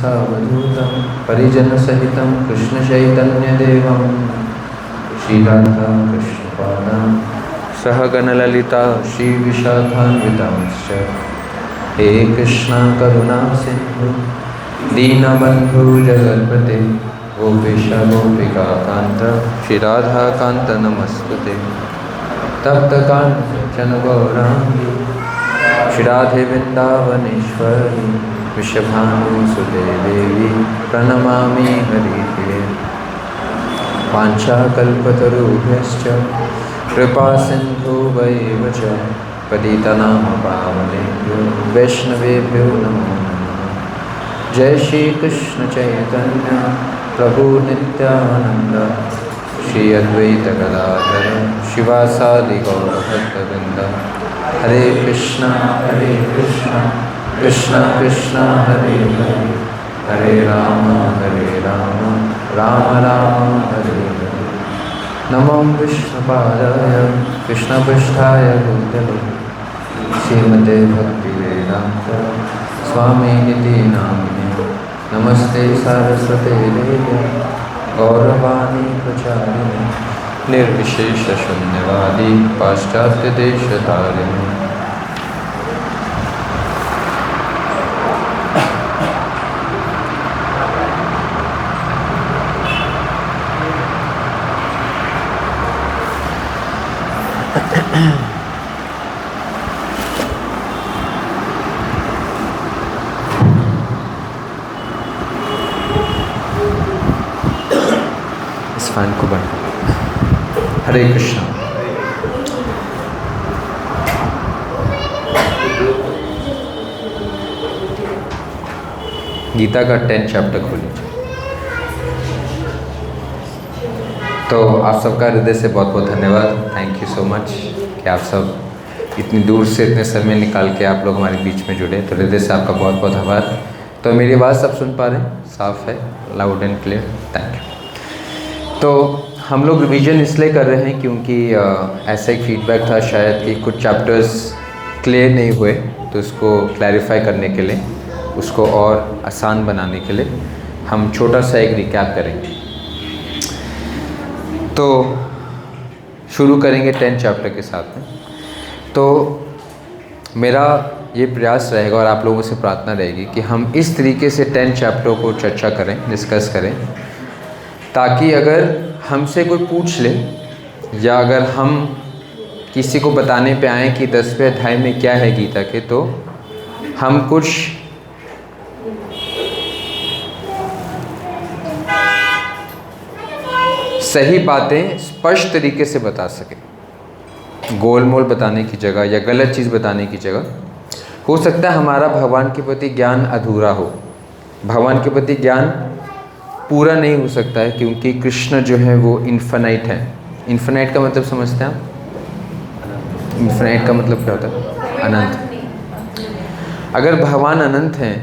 सावधूतं परिजनसहितं कृष्णचैतन्यदेवं श्रीराधा कृष्णपादां सहगणललिता श्रीविशाखान्वितांश्च हे कृष्णा करुणा सिन्धु दीनबन्धु जगत्पते गोपेश गोपिकान्त श्रीराधाकान्त नमस्तुते तप्तकाञ्चन गौराङ्गी श्रीराधे वृन्दावनेश्वरी वृषभानुसुते देवी प्रणमामि हरिप्रिये वाञ्छाकल्पतरुभ्यश्च कृपासिन्धुभ्यैव च पतितानां पावनेभ्यो वैष्णवेभ्यो नमो नमः। जय श्री कृष्ण चैतन्य प्रभु नित्यानंद श्री अद्वैत गदाधर शिवासादि गौरभक्तवृंद हरे कृष्णा कृष्ण कृष्ण हरे हरे हरे राम राम राम हरे हरे। नमो विष्णुपादाय कृष्णपृष्ठाय भूतले श्रीमते भक्तिवेदांत स्वामिनिति नामिने नमस्ते सारस्वते देवे गौरवाणी प्रचारिणे निर्विशेष शून्यवादी पाश्चात्य देशतारिणे। इस फैन को बंद करो। हरे कृष्ण। गीता का 10th चैप्टर खोलिए। तो आप सबका हृदय से बहुत बहुत धन्यवाद। थैंक यू सो मच कि आप सब इतनी दूर से इतने समय निकाल के आप लोग हमारे बीच में जुड़े। तो हृदय से आपका बहुत बहुत आभार। तो मेरी आवाज़ सब सुन पा रहे हैं? साफ है, loud and clear. Thank you. तो हम लोग रिवीजन इसलिए कर रहे हैं क्योंकि ऐसा एक फीडबैक था शायद कि कुछ चैप्टर्स क्लियर नहीं हुए, तो उसको क्लैरिफाई करने के लिए, उसको और आसान बनाने के लिए हम छोटा सा एक रिकैप करेंगे। तो शुरू करेंगे 10th चैप्टर के साथ में। तो मेरा ये प्रयास रहेगा और आप लोगों से प्रार्थना रहेगी कि हम इस तरीके से 10th चैप्टर को चर्चा करें, डिस्कस करें, ताकि अगर हमसे कोई पूछ ले या अगर हम किसी को बताने पे आएँ कि 10वें अध्याय में क्या है गीता के, तो हम कुछ सही बातें स्पष्ट तरीके से बता सकें, गोल मोल बताने की जगह या गलत चीज़ बताने की जगह। हो सकता है हमारा भगवान के प्रति ज्ञान अधूरा हो, भगवान के प्रति ज्ञान पूरा नहीं हो सकता है, क्योंकि कृष्ण जो है वो इन्फिनाइट है। इन्फिनाइट का मतलब समझते हैं आप? इन्फिनाइट का मतलब क्या होता है? अनंत। अगर भगवान अनंत हैं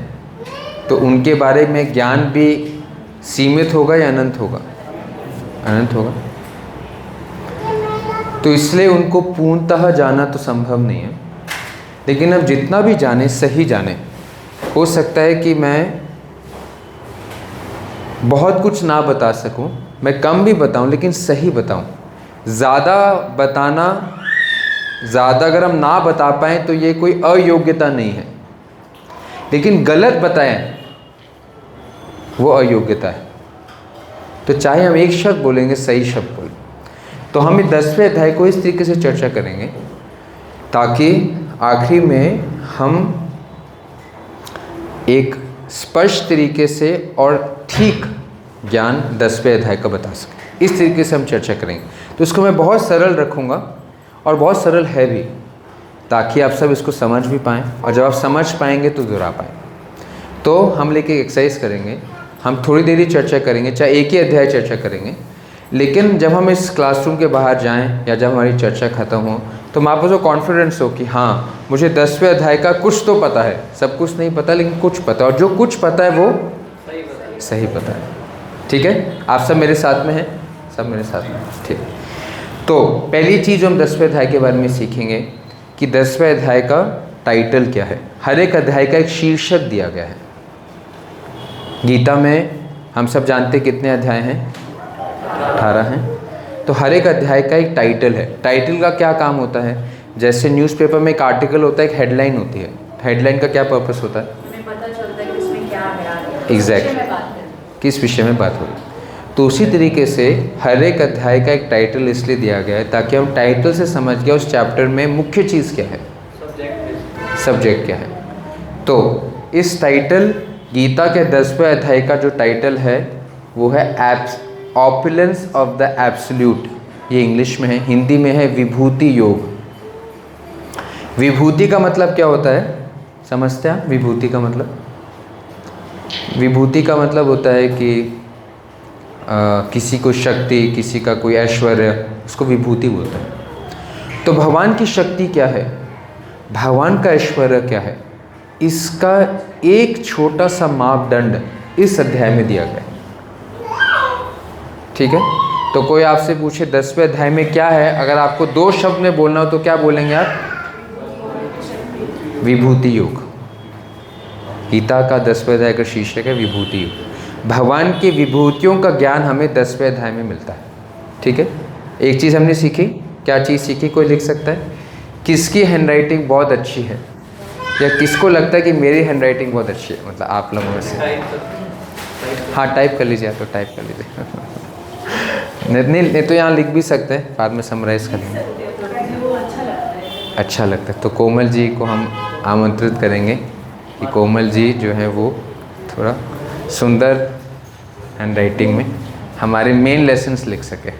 तो उनके बारे में ज्ञान भी सीमित होगा या अनंत होगा? अनंत होगा। तो इसलिए उनको पूर्णतः जाना तो संभव नहीं है, लेकिन अब जितना भी जाने सही जाने। हो सकता है कि मैं बहुत कुछ ना बता सकूं, मैं कम भी बताऊं लेकिन सही बताऊं। ज़्यादा बताना, ज़्यादा अगर हम ना बता पाएँ तो ये कोई अयोग्यता नहीं है, लेकिन गलत बताएं वो अयोग्यता है। तो चाहे हम एक शब्द बोलेंगे, सही शब्द बोलें। तो हम इस 10वें अध्याय को इस तरीके से चर्चा करेंगे ताकि आखिरी में हम एक स्पष्ट तरीके से और ठीक ज्ञान 10वें अध्याय का बता सकें। इस तरीके से हम चर्चा करेंगे। तो इसको मैं बहुत सरल रखूँगा और बहुत सरल है भी, ताकि आप सब इसको समझ भी पाएँ, और जब आप समझ पाएंगे तो दोहरा पाएँ। तो हम लेके एक्सरसाइज करेंगे, हम थोड़ी देर ही चर्चा करेंगे, चाहे एक ही अध्याय चर्चा करेंगे, लेकिन जब हम इस क्लासरूम के बाहर जाएं या जब हमारी चर्चा ख़त्म हो तो मैं आपको जो कॉन्फिडेंस हो कि हाँ मुझे 10वें अध्याय का कुछ तो पता है, सब कुछ नहीं पता लेकिन कुछ पता है, और जो कुछ पता है वो सही पता है। ठीक है, आप सब मेरे साथ में हैं? सब मेरे साथ में? ठीक। तो पहली चीज़ हम 10वें अध्याय के बारे में सीखेंगे कि 10वें अध्याय का टाइटल क्या है। हर एक अध्याय का एक शीर्षक दिया गया है। गीता में हम सब जानते कितने अध्याय हैं? 18 हैं। तो हर एक अध्याय का एक टाइटल है। टाइटल का क्या काम होता है? जैसे न्यूज़पेपर में एक आर्टिकल होता है, एक हेडलाइन होती है। हेडलाइन का क्या पर्पस होता है? हमें पता चलता है कि इसमें क्या है, एग्जैक्ट किस विषय में बात हो रही है। तो उसी तरीके से हर एक अध्याय का एक टाइटल इसलिए दिया गया है ताकि हम टाइटल से समझ गए उस चैप्टर में मुख्य चीज़ क्या है, सब्जेक्ट क्या है। तो इस टाइटल गीता के 10वें अध्याय का जो टाइटल है वो है ऑपुलेंस ऑफ द एब्सोल्यूट। ये इंग्लिश में है, हिंदी में है विभूति योग। विभूति का मतलब क्या होता है, समझते हैं? विभूति का मतलब, विभूति का मतलब होता है कि किसी को शक्ति, किसी का कोई ऐश्वर्य, उसको विभूति बोलते हैं। तो भगवान की शक्ति क्या है, भगवान का ऐश्वर्य क्या है, इसका एक छोटा सा मापदंड इस अध्याय में दिया गया है। ठीक है? तो कोई आपसे पूछे 10वें अध्याय में क्या है, अगर आपको 2 शब्द में बोलना हो तो क्या बोलेंगे आप? विभूति योग। गीता का 10वें अध्याय का शीर्षक है विभूति योग। भगवान की विभूतियों का ज्ञान हमें 10वें अध्याय में मिलता है। ठीक है? एक चीज़ हमने सीखी, क्या चीज़ सीखी? कोई लिख सकता है किसकी हैंडराइटिंग बहुत अच्छी है, या किसको लगता है कि मेरी हैंडराइटिंग बहुत अच्छी है, मतलब आप लोगों में से? हाँ, टाइप कर लीजिए, तो टाइप कर लीजिए। नहीं तो यहाँ लिख भी सकते हैं, बाद में समराइज़ कर लेंगे। अच्छा लगता है तो कोमल जी को हम आमंत्रित करेंगे कि कोमल जी जो है वो थोड़ा सुंदर हैंडराइटिंग में हमारे मेन लेसन्स लिख सके।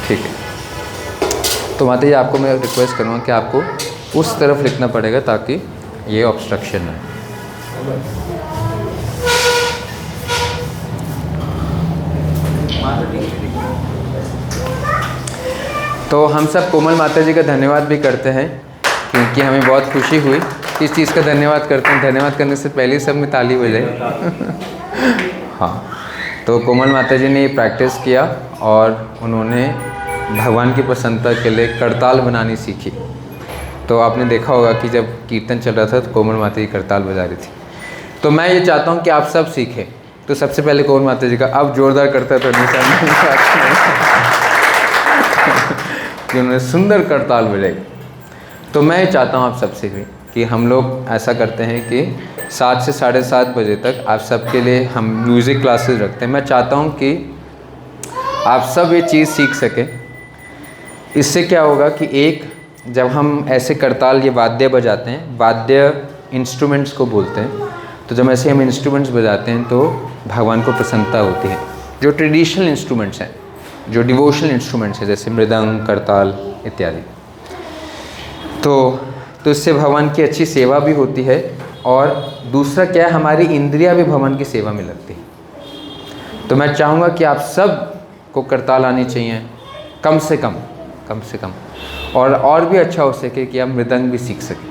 ठीक है, तो माता जी आपको मैं रिक्वेस्ट करूँगा कि आपको उस तरफ लिखना पड़ेगा ताकि ये ऑब्स्ट्रक्शन ना हो। तो हम सब कोमल माता जी का धन्यवाद भी करते हैं क्योंकि हमें बहुत खुशी हुई। किस चीज़ का धन्यवाद करते हैं? धन्यवाद करने से पहले सब में ताली बजाई। हाँ, तो कोमल माता जी ने ये प्रैक्टिस किया और उन्होंने भगवान की प्रसन्नता के लिए करताल बनानी सीखी। तो आपने देखा होगा कि जब कीर्तन चल रहा था तो कोमल माता जी करताल बजा रही थी। तो मैं ये चाहता हूँ कि आप सब सीखें। तो सबसे पहले कोमल माता जी का अब जोरदार करता तो कि उन्होंने सुंदर करताल बजाई। तो मैं ये चाहता हूँ आप सब सीखें कि हम लोग ऐसा करते हैं कि 7 से 7:30 बजे तक आप सबके लिए हम म्यूज़िक क्लासेस रखते हैं। मैं चाहता हूँ कि आप सब ये चीज़ सीख सकें। इससे क्या होगा कि एक, जब हम ऐसे करताल, ये वाद्य बजाते हैं, वाद्य इंस्ट्रूमेंट्स को बोलते हैं, तो जब ऐसे हम इंस्ट्रूमेंट्स बजाते हैं तो भगवान को प्रसन्नता होती है। जो ट्रेडिशनल इंस्ट्रूमेंट्स हैं, जो डिवोशनल इंस्ट्रूमेंट्स हैं, जैसे मृदंग, करताल इत्यादि, तो इससे भगवान की अच्छी सेवा भी होती है। और दूसरा क्या है, हमारी इंद्रियां भी भगवान की सेवा में लगती है। तो मैं चाहूँगा कि आप सब को करताल आनी चाहिए, कम से कम, और भी अच्छा हो सके कि आप मृदंग भी सीख सकें,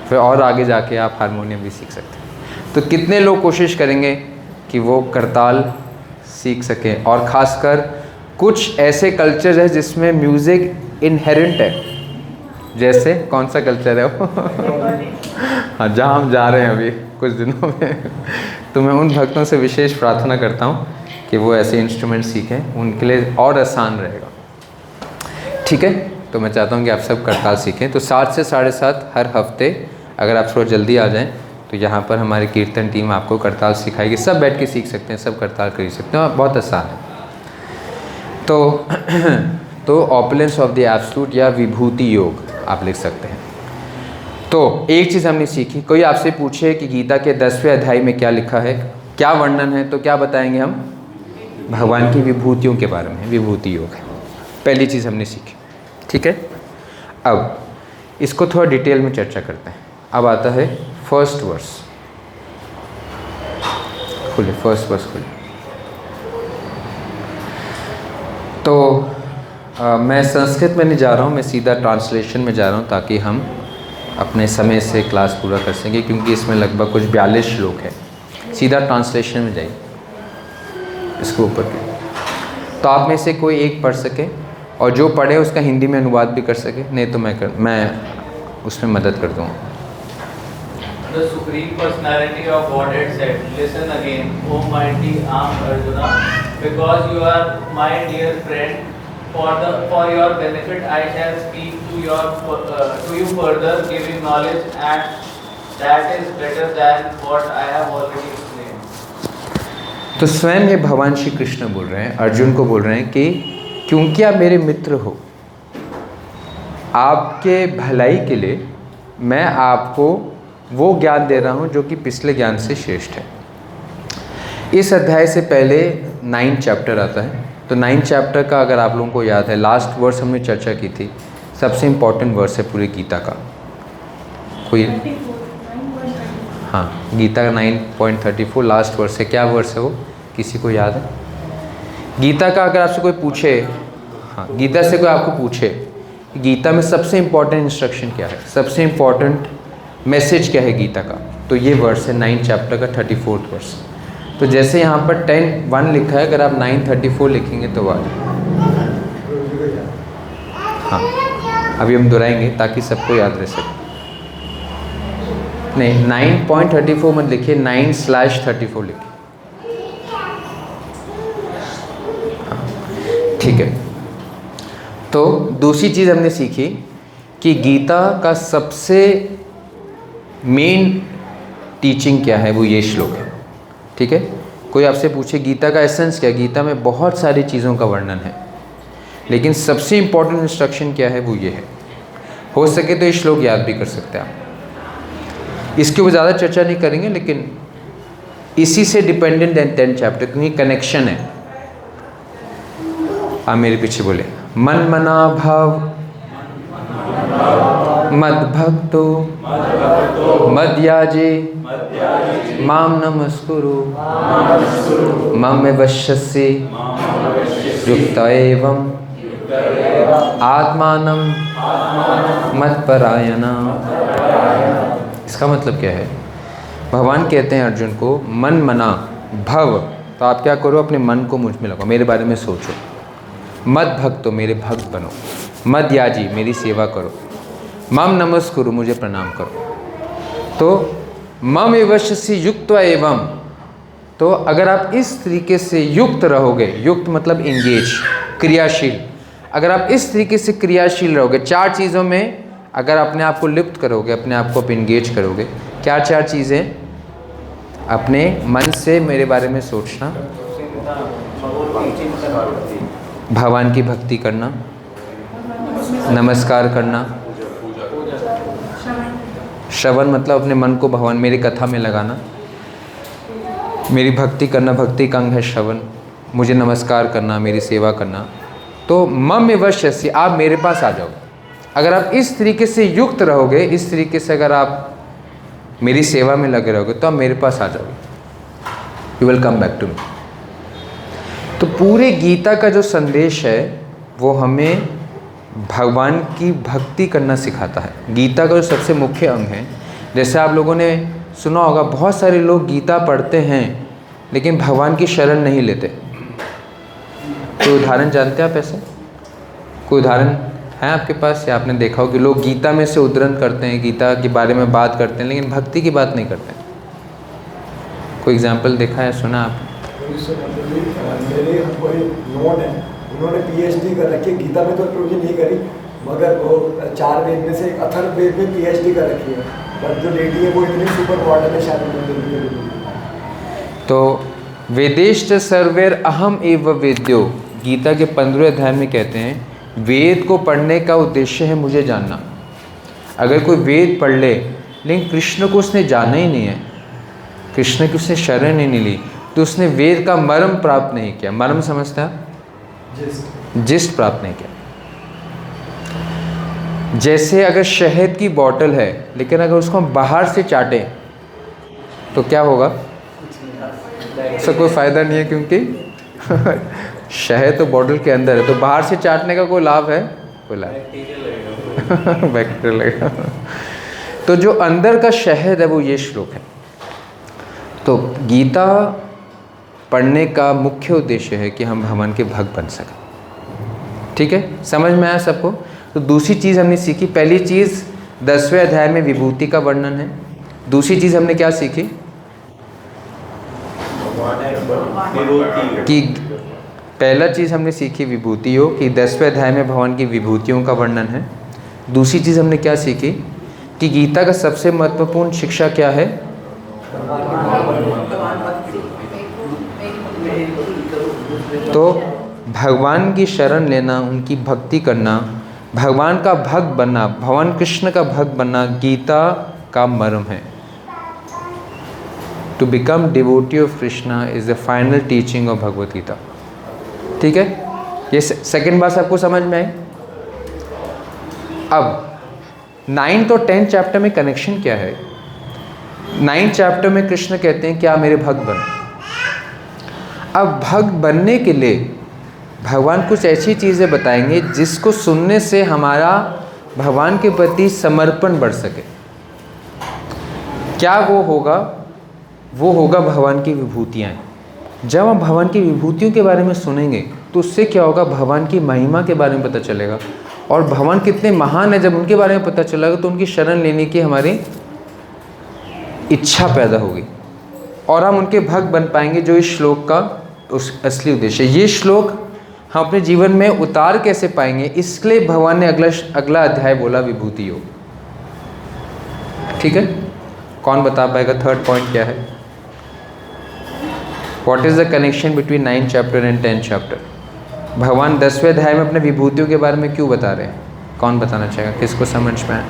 फिर और आगे जाके आप हारमोनियम भी सीख सकते हैं। तो कितने लोग कोशिश करेंगे कि वो करताल सीख सकें? और ख़ासकर कुछ ऐसे कल्चर है जिसमें म्यूज़िक इनहेरेंट है, जैसे कौन सा कल्चर है वो? हाँ, जहाँ हम जा रहे हैं अभी कुछ दिनों में। तो मैं उन भक्तों से विशेष प्रार्थना करता हूँ कि वो ऐसे इंस्ट्रूमेंट सीखें, उनके लिए और आसान रहेगा। ठीक है, तो मैं चाहता हूँ कि आप सब करताल सीखें। तो 7 से 7:30 हर हफ्ते, अगर आप थोड़ा जल्दी आ जाएं तो यहाँ पर हमारी कीर्तन टीम आपको करताल सिखाएगी। सब बैठ के सीख सकते हैं, सब करताल कर सकते हैं, बहुत आसान है। तो ऑपुलेंस ऑफ द एब्सोल्यूट या विभूति योग आप लिख सकते हैं। तो एक चीज़ हमने सीखी, कोई आपसे पूछे कि गीता के 10वें अध्याय में क्या लिखा है, क्या वर्णन है, तो क्या बताएंगे हम? भगवान की विभूतियों के बारे में विभूति योग है। पहली चीज़ हमने सीखी। ठीक है, अब इसको थोड़ा डिटेल में चर्चा करते हैं। अब आता है फर्स्ट वर्स। खुले, फर्स्ट वर्स खुले। तो मैं संस्कृत में नहीं जा रहा हूँ, मैं सीधा ट्रांसलेशन में जा रहा हूँ ताकि हम अपने समय से क्लास पूरा कर सकें, क्योंकि इसमें लगभग कुछ 42 श्लोक है। सीधा ट्रांसलेशन में जाइए इसको ऊपर के, तो आप में से कोई एक पढ़ सके और जो पढ़े उसका हिंदी में अनुवाद भी कर सके, नहीं तो मैं उसमें मदद कर दूँगा। the Supreme Personality of Godhead said, "Listen again, O mighty armed Arjuna, because you are my dear friend. For your benefit, I shall speak to you further, giving knowledge, and that is better than what I have already explained." तो स्वयं ये भगवान श्री कृष्ण बोल रहे हैं, अर्जुन को बोल रहे हैं कि क्योंकि आप मेरे मित्र हो, आपके भलाई के लिए मैं आपको वो ज्ञान दे रहा हूँ जो कि पिछले ज्ञान से श्रेष्ठ है। इस अध्याय से पहले 9 चैप्टर आता है, तो 9 चैप्टर का अगर आप लोगों को याद है, लास्ट वर्स हमने चर्चा की थी, सबसे इम्पॉर्टेंट वर्स है पूरी गीता का। कोई हाँ, गीता का 9.34 लास्ट वर्स है। क्या वर्स है वो, किसी को याद है? गीता का अगर आपसे कोई पूछे, हाँ, गीता से कोई आपको पूछे गीता में सबसे इम्पॉर्टेंट इंस्ट्रक्शन क्या है, सबसे इम्पॉर्टेंट मैसेज क्या है गीता का, तो ये वर्स है 9 चैप्टर का 34th वर्स। तो जैसे यहाँ पर 10:1 लिखा है, अगर आप 9:34 लिखेंगे तो वह, हाँ, अभी हम दोहराएंगे ताकि सबको याद रह सके। नहीं, 9.34 मत लिखिए, 9/34 लिखिए। ठीक है। तो दूसरी चीज़ हमने सीखी कि गीता का सबसे मेन टीचिंग क्या है, वो ये श्लोक है। ठीक है। कोई आपसे पूछे गीता का एसेंस क्या है, गीता में बहुत सारी चीज़ों का वर्णन है, लेकिन सबसे इम्पोर्टेंट इंस्ट्रक्शन क्या है, वो ये है। हो सके तो ये श्लोक याद भी कर सकते हैं आप, इसके ऊपर ज़्यादा चर्चा नहीं करेंगे, लेकिन इसी से डिपेंडेंट है 10 चैप्टर, क्योंकि कनेक्शन है। आप मेरे पीछे बोले, मन मना भाव मद भक्तो मद्याजे माम नमस्कुरु मम वश्यसि युक्त एवं आत्मानं मत्परायण। इसका मतलब क्या है? भगवान कहते हैं अर्जुन को, मन मना भव, तो आप क्या करो, अपने मन को मुझ में लगाओ, मेरे बारे में सोचो। मद भक्तो, मेरे भक्त बनो। मद याजी, मेरी सेवा करो। मम नमस्कुरु, मुझे प्रणाम करो। तो मम एवश्यसि युक्त एवं, तो अगर आप इस तरीके से युक्त रहोगे, युक्त मतलब इंगेज, क्रियाशील, अगर आप इस तरीके से क्रियाशील रहोगे, 4 चीज़ों में अगर अपने आप को लिप्त करोगे, अपने आप को आप इंगेज करोगे, क्या 4 चीज़ें? अपने मन से मेरे बारे में सोचना, भगवान की भक्ति करना, नमस्कार करना, श्रवण मतलब अपने मन को भगवान मेरी कथा में लगाना, मेरी भक्ति करना, भक्ति का अंग है श्रवण, मुझे नमस्कार करना, मेरी सेवा करना। तो मम एवश्यसि, आप मेरे पास आ जाओ। अगर आप इस तरीके से युक्त रहोगे, इस तरीके से अगर आप मेरी सेवा में लगे रहोगे, तो आप मेरे पास आ जाओगे, you will come back to me. तो पूरे गीता का जो संदेश है वो हमें भगवान की भक्ति करना सिखाता है। गीता का जो सबसे मुख्य अंग है, जैसे आप लोगों ने सुना होगा, बहुत सारे लोग गीता पढ़ते हैं लेकिन भगवान की शरण नहीं लेते। कोई उदाहरण जानते हैं आप ऐसे? कोई उदाहरण है आपके पास, या आपने देखा हो कि लोग गीता में से उद्धरण करते हैं, गीता के बारे में बात करते हैं, लेकिन भक्ति की बात नहीं करते? कोई एग्जाम्पल देखा है, सुना आपने? मेरे कोई नोन है, उन्होंने PhD कर रखी है, गीता में तो प्रवचन नहीं करी, मगर वो 4 वेद में से अथर्ववेद में PhD कर रखी है। बट जो लेडी है वो इतनी सुपर मॉडल है शायद। तो वेदेश्च सर्वैर अहम एव वेद्यो, गीता के 15वें अध्याय में कहते हैं वेद को पढ़ने का उद्देश्य है मुझे जानना। अगर कोई वेद पढ़ ले लेकिन कृष्ण को उसने जाना ही नहीं है, कृष्ण की उसने शरण ही नहीं ली, तो उसने वेद का मर्म प्राप्त नहीं किया। मर्म समझते हैं? जिस्ट प्राप्त नहीं किया। जैसे अगर शहद की बोतल है लेकिन अगर उसको हम बाहर से चाटें तो क्या होगा? उसका कोई फ़ायदा नहीं है, क्योंकि शहद तो बोतल के अंदर है, तो बाहर से चाटने का कोई लाभ है? कोई लाभ बैक्टीरिया लगेगा। तो जो अंदर का शहद है वो ये श्लोक है। तो गीता पढ़ने का मुख्य उद्देश्य है कि हम भगवान के भक्त बन सकें। ठीक है, समझ में आया सबको? तो दूसरी चीज़ हमने सीखी, पहली चीज़ 10वें अध्याय में विभूति का वर्णन है, दूसरी चीज़ हमने क्या सीखी कि पहला चीज़ हमने सीखी विभूति योग कि 10वें अध्याय में भगवान की विभूतियों का वर्णन है। दूसरी चीज़ हमने क्या सीखी कि गीता का सबसे महत्वपूर्ण शिक्षा क्या है, तो भगवान की शरण लेना, उनकी भक्ति करना, भगवान का भक्त बनना, भगवान कृष्ण का भक्त बनना गीता का मर्म है। To become devotee of Krishna is the final teaching of Bhagavad Gita. ठीक है, ये सेकंड बात आपको समझ में आई। अब 9th और 10th चैप्टर में कनेक्शन क्या है। 9th चैप्टर में कृष्ण कहते हैं क्या मेरे भक्त बन। अब भक्त बनने के लिए भगवान कुछ ऐसी चीज़ें बताएंगे जिसको सुनने से हमारा भगवान के प्रति समर्पण बढ़ सके। क्या वो होगा? वो होगा भगवान की विभूतियाँ। जब हम भगवान की विभूतियों के बारे में सुनेंगे तो उससे क्या होगा, भगवान की महिमा के बारे में पता चलेगा और भगवान कितने महान है जब उनके बारे में पता चलेगा तो उनकी शरण लेने की हमारी इच्छा पैदा होगी और हम उनके भक्त बन पाएंगे, जो इस श्लोक का उस असली उद्देश्य है। ये श्लोक हम अपने जीवन में उतार कैसे पाएंगे, इसलिए भगवान ने अगला अध्याय बोला विभूति योग। ठीक है, कौन बता पाएगा थर्ड पॉइंट क्या है? What is the connection between 9th chapter and 10th chapter? भगवान 10वें अध्याय में अपने विभूतियों के बारे में क्यों बता रहे हैं? कौन बताना चाहेगा, किसको समझ में आया?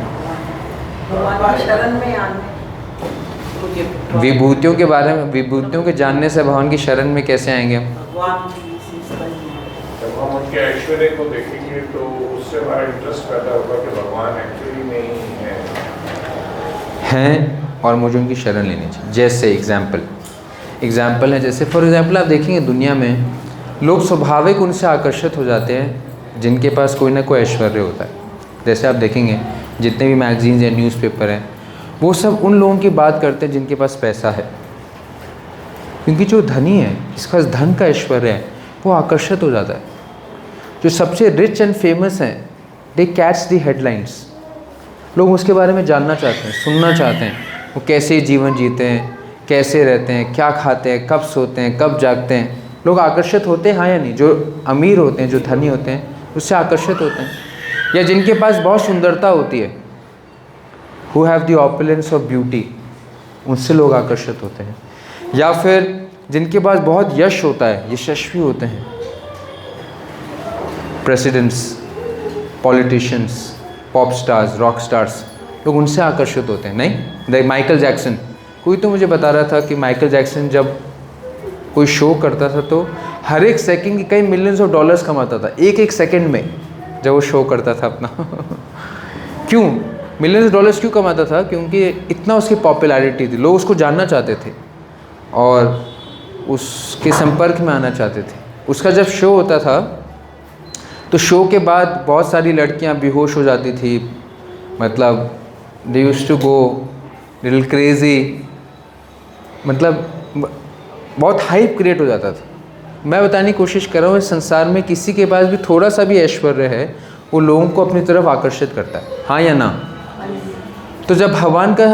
विभूतियों के बारे में, विभूतियों के जानने से भगवान की शरण में कैसे आएंगे हम? जब हम उनके ऐश्वर्य को देखेंगे तो उससे हमारा इंटरेस्ट पैदा होगा कि भगवान एक्चुअली में ही हैं और मुझे उनकी शरण लेनी चाहिए। जैसे एग्जाम्पल है, जैसे फॉर एग्जाम्पल आप देखेंगे दुनिया में लोग स्वाभाविक उनसे आकर्षित हो जाते हैं जिनके पास कोई ना कोई ऐश्वर्य होता है। जैसे आप देखेंगे जितने भी मैगजीन्स या न्यूज़पेपर हैं वो सब उन लोगों की बात करते हैं जिनके पास पैसा है, क्योंकि जो धनी है, जिसके पास धन का ऐश्वर्य है, वो आकर्षित हो जाता है। जो सबसे रिच एंड फेमस हैं दे कैच द हेडलाइंस, लोग उसके बारे में जानना चाहते हैं, सुनना चाहते हैं, वो कैसे जीवन जीते हैं, कैसे रहते हैं, क्या खाते हैं, कब सोते हैं, कब जागते हैं। लोग आकर्षित होते हैं, हाँ या नहीं? जो अमीर होते हैं, जो धनी होते हैं, उससे आकर्षित होते हैं। या जिनके पास बहुत सुंदरता होती है, who have the opulence of beauty, उनसे लोग आकर्षित होते हैं। या फिर जिनके पास बहुत यश होता है, यशस्वी होते हैं, presidents, politicians, pop stars, rock stars, लोग उनसे आकर्षित होते हैं। नहीं, माइकल जैक्सन, कोई तो मुझे बता रहा था कि माइकल जैक्सन जब कोई शो करता था तो हर एक सेकंड के कई मिलियंस ऑफ डॉलर्स कमाता था, एक सेकंड में जब वो शो करता था अपना। क्यों मिलियंस डॉलर्स क्यों कमाता था? क्योंकि इतना उसकी पॉपुलैरिटी थी, लोग उसको जानना चाहते थे और उसके संपर्क में आना चाहते थे। उसका जब शो होता था तो शो के बाद बहुत सारी लड़कियां बेहोश हो जाती थी, मतलब they used to go little crazy, मतलब बहुत हाइप क्रिएट हो जाता था। मैं बताने की कोशिश कर रहा हूँ, इस संसार में किसी के पास भी थोड़ा सा भी ऐश्वर्य है वो लोगों को अपनी तरफ आकर्षित करता है, हाँ या ना? तो जब भगवान का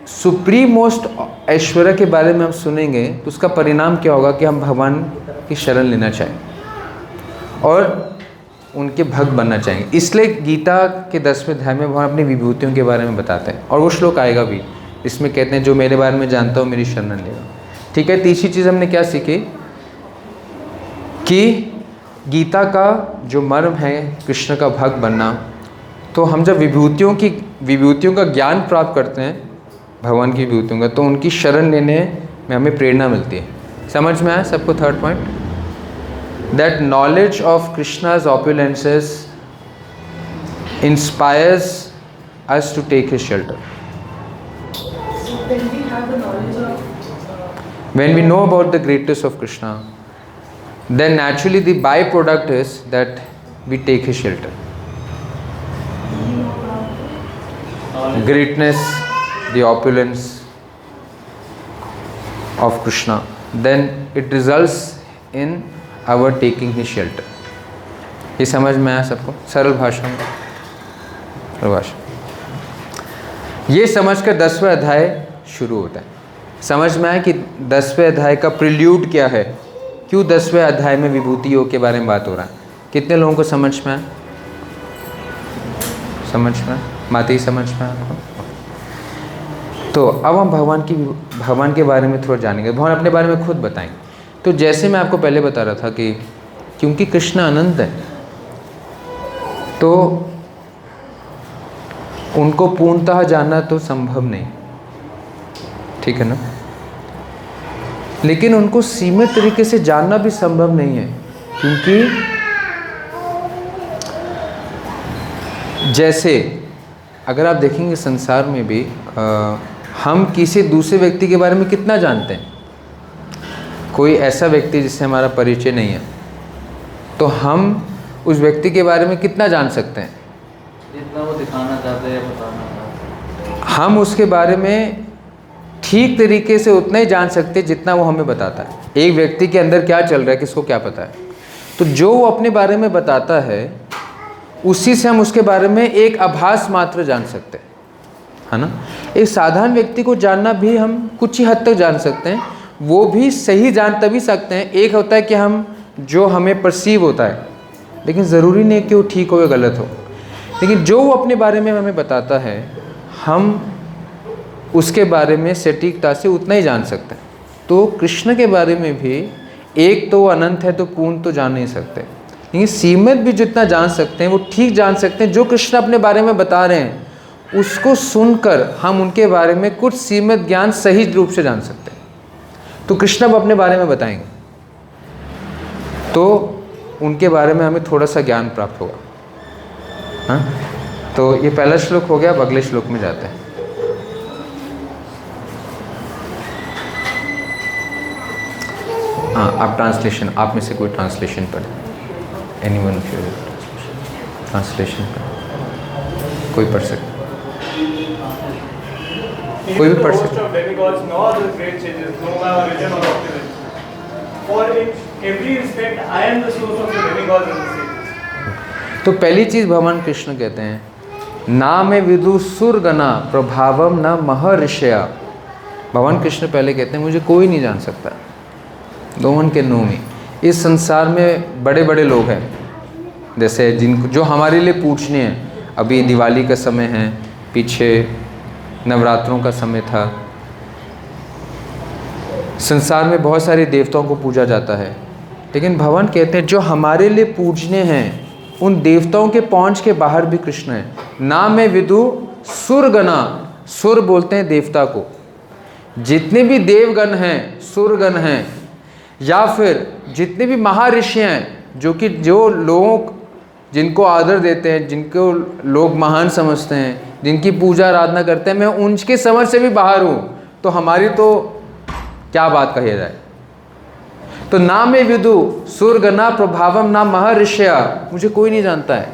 सुप्रीम मोस्ट ऐश्वर्य के बारे में हम सुनेंगे तो उसका परिणाम क्या होगा कि हम भगवान की शरण लेना चाहें और उनके भक्त बनना चाहेंगे। इसलिए गीता के 10वें अध्याय में भगवान अपनी विभूतियों के बारे में बताते हैं और वो श्लोक आएगा भी, इसमें कहते हैं जो मेरे बारे में जानता हो मेरी शरण लेगा। ठीक है, तीसरी चीज़ हमने क्या सीखी कि गीता का जो मर्म है कृष्ण का भक्त बनना, तो हम जब विभूतियों का ज्ञान प्राप्त करते हैं, भगवान की विभूतियों का, तो उनकी शरण लेने में हमें प्रेरणा मिलती है। समझ में आया सबको? Third point, that knowledge of Krishna's opulences inspires us to take his shelter. When we know about the greatness of Krishna, then naturally the byproduct is that we take his shelter. Greatness, the opulence of Krishna, then it results in our taking his shelter. ये समझ में आया सबको? सरल भाषा में, सरल भाषा। ये समझकर 10वें अध्याय शुरू होता है। समझ में आया कि 10वें अध्याय का प्रिल्यूड क्या है, क्यों 10वें अध्याय में विभूतियों के बारे में बात हो रहा है। कितने लोगों को समझ में आया? समझ में माती समझ में आपको? तो अब हम भगवान के बारे में थोड़ा जानेंगे। भगवान अपने बारे में खुद बताएंगे। तो जैसे मैं आपको पहले बता रहा था कि क्योंकि कृष्ण अनंत है तो उनको पूर्णतः जानना तो संभव नहीं, ठीक है ना। लेकिन उनको सीमित तरीके से जानना भी संभव नहीं है, क्योंकि जैसे अगर आप देखेंगे संसार में भी हम किसी दूसरे व्यक्ति के बारे में कितना जानते हैं। कोई ऐसा व्यक्ति जिससे हमारा परिचय नहीं है तो हम उस व्यक्ति के बारे में कितना जान सकते हैं? जितना वो दिखाना चाहते हैं, बताना चाहते हैं। हम उसके बारे में ठीक तरीके से उतना ही जान सकते हैं जितना वो हमें बताता है। एक व्यक्ति के अंदर क्या चल रहा है किसको क्या पता है। तो जो वो अपने बारे में बताता है उसी से हम उसके बारे में एक आभास मात्र जान सकते हैं, है ना। एक साधारण व्यक्ति को जानना भी हम कुछ ही हद तक जान सकते हैं, वो भी सही जान तभी सकते हैं। एक होता है कि हम जो हमें परसीव होता है, लेकिन ज़रूरी नहीं कि वो ठीक हो या गलत हो। लेकिन जो वो अपने बारे में हमें बताता है हम उसके बारे में सटीकता से उतना ही जान सकते हैं। तो कृष्ण के बारे में भी एक तो वो अनंत है तो पूर्ण तो जान नहीं सकते, लेकिन सीमित भी जितना जान सकते हैं वो ठीक जान सकते हैं। जो कृष्ण अपने बारे में बता रहे हैं उसको सुनकर हम उनके बारे में कुछ सीमित ज्ञान सही रूप से जान सकते हैं। तो कृष्ण अब अपने बारे में बताएंगे तो उनके बारे में हमें थोड़ा सा ज्ञान प्राप्त होगा। हाँ, तो ये पहला श्लोक हो गया। अब अगले श्लोक में जाते हैं। हाँ, आप ट्रांसलेशन, आप में से कोई ट्रांसलेशन पढ़े? एनीवन ट्रांसलेशन पढ़े? कोई पढ़ सकता? कोई भी पढ़ सकता? तो पहली चीज भगवान कृष्ण कहते हैं, ना मैं विदु सुरगना प्रभावम न महर्षया। भगवान कृष्ण पहले कहते हैं मुझे कोई नहीं जान सकता। नो वन कैन नो मी। इस संसार में बड़े बड़े लोग हैं जैसे जिनको जो हमारे लिए पूछने हैं। अभी दिवाली का समय है, पीछे नवरात्रों का समय था। संसार में बहुत सारे देवताओं को पूजा जाता है, लेकिन भगवान कहते हैं जो हमारे लिए पूजने हैं उन देवताओं के पहुंच के बाहर भी कृष्ण है। ना मैं विदु सुरगना, सुर बोलते हैं देवता को। जितने भी देवगण हैं, सुरगण हैं, या फिर जितने भी महर्षि हैं जो लोग जिनको आदर देते हैं, जिनको लोग महान समझते हैं, जिनकी पूजा आराधना करते हैं, मैं उनके समझ से भी बाहर हूँ। तो हमारी तो क्या बात कही जाए। तो ना मैं विदु सुरगना प्रभावम ना महर्षया, मुझे कोई नहीं जानता है।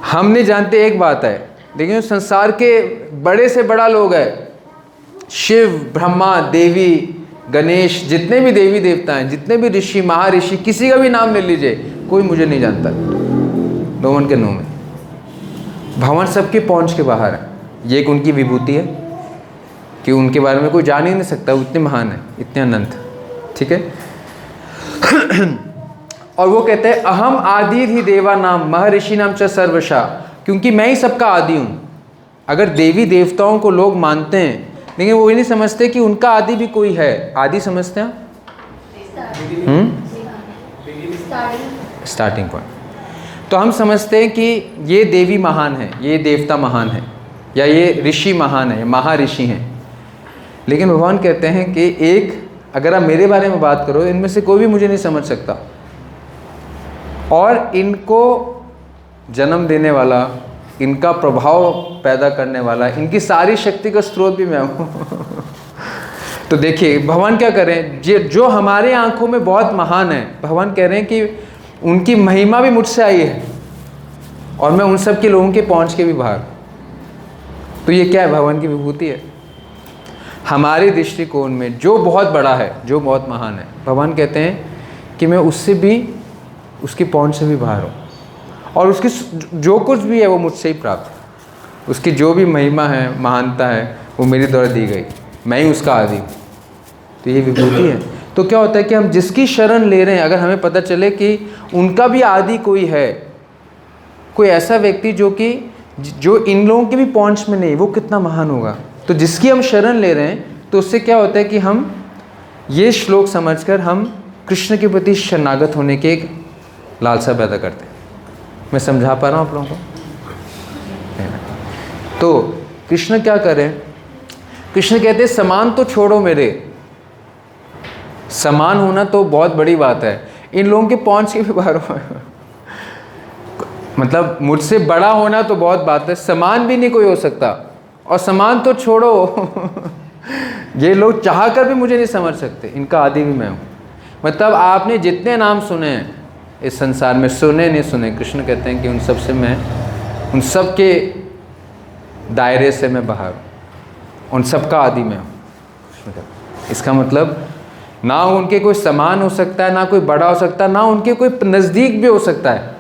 हम नहीं जानते एक बात है, लेकिन संसार के बड़े से बड़ा लोग है, शिव, ब्रह्मा, देवी, गणेश, जितने भी देवी देवता हैं, जितने भी ऋषि महर्षि, किसी का भी नाम ले लीजिए, कोई मुझे नहीं जानता। नो वन के नो में। भगवान सबके पहुंच के बाहर है। ये एक उनकी विभूति है कि उनके बारे में कोई जान ही नहीं सकता, वो इतने महान है, इतने अनंत, ठीक है। और वो कहते हैं अहम आदि ही देवा नाम महर्षि नाम च सर्वशा, क्योंकि मैं ही सबका आदि हूँ। अगर देवी देवताओं को लोग मानते हैं, लेकिन वो ये नहीं समझते कि उनका आदि भी कोई है। आदि समझते हैं? Starting point. तो हम समझते हैं कि ये देवी महान है, ये देवता महान है, या ये ऋषि महान है, महाऋषि हैं। लेकिन भगवान कहते हैं कि अगर आप मेरे बारे में बात करो, इनमें से कोई भी मुझे नहीं समझ सकता। और इनको जन्म देने वाला, इनका प्रभाव पैदा करने वाला, इनकी सारी शक्ति का स्रोत भी मैं हूँ। तो देखिए भगवान क्या करें, जो हमारे आंखों में बहुत महान है, भगवान कह रहे हैं कि उनकी महिमा भी मुझसे आई है और मैं उन सब के लोगों के पहुँच के भी बाहर। तो ये क्या है? भगवान की विभूति है। हमारे दृष्टिकोण में जो बहुत बड़ा है, जो बहुत महान है, भगवान कहते हैं कि मैं उससे भी, उसकी पहुँच से भी बाहर हूँ। और उसकी जो कुछ भी है वो मुझसे ही प्राप्त है। उसकी जो भी महिमा है, महानता है, वो मेरे द्वारा दी गई, मैं ही उसका आदि हूँ। तो ये विभूति है। तो क्या होता है कि हम जिसकी शरण ले रहे हैं, अगर हमें पता चले कि उनका भी आदि कोई है, कोई ऐसा व्यक्ति जो इन लोगों के भी पहुंच में नहीं, वो कितना महान होगा। तो जिसकी हम शरण ले रहे हैं, तो उससे क्या होता है कि हम ये श्लोक समझकर हम कृष्ण के प्रति शरणागत होने के एक लालसा पैदा करते हैं। मैं समझा पा रहा हूँ आप लोगों को? तो कृष्ण क्या करें? कृष्ण कहते हैं समान तो छोड़ो मेरे, समान होना तो बहुत बड़ी बात है, इन लोगों के पहुंच के भी बाहर हो। मतलब मुझसे बड़ा होना तो बहुत बात है, समान भी नहीं कोई हो सकता। और समान तो छोड़ो ये लोग चाह कर भी मुझे नहीं समझ सकते, इनका आदि भी मैं हूँ। मतलब आपने जितने नाम सुने हैं इस संसार में, सुने नहीं सुने, कृष्ण कहते हैं कि उन सब से मैं, उन सब के दायरे से मैं बाहर हूँ, उन सब का आदि मैं हूँ। इसका मतलब ना उनके कोई समान हो सकता है, ना कोई बड़ा हो सकता है, ना उनके कोई नज़दीक भी हो सकता है।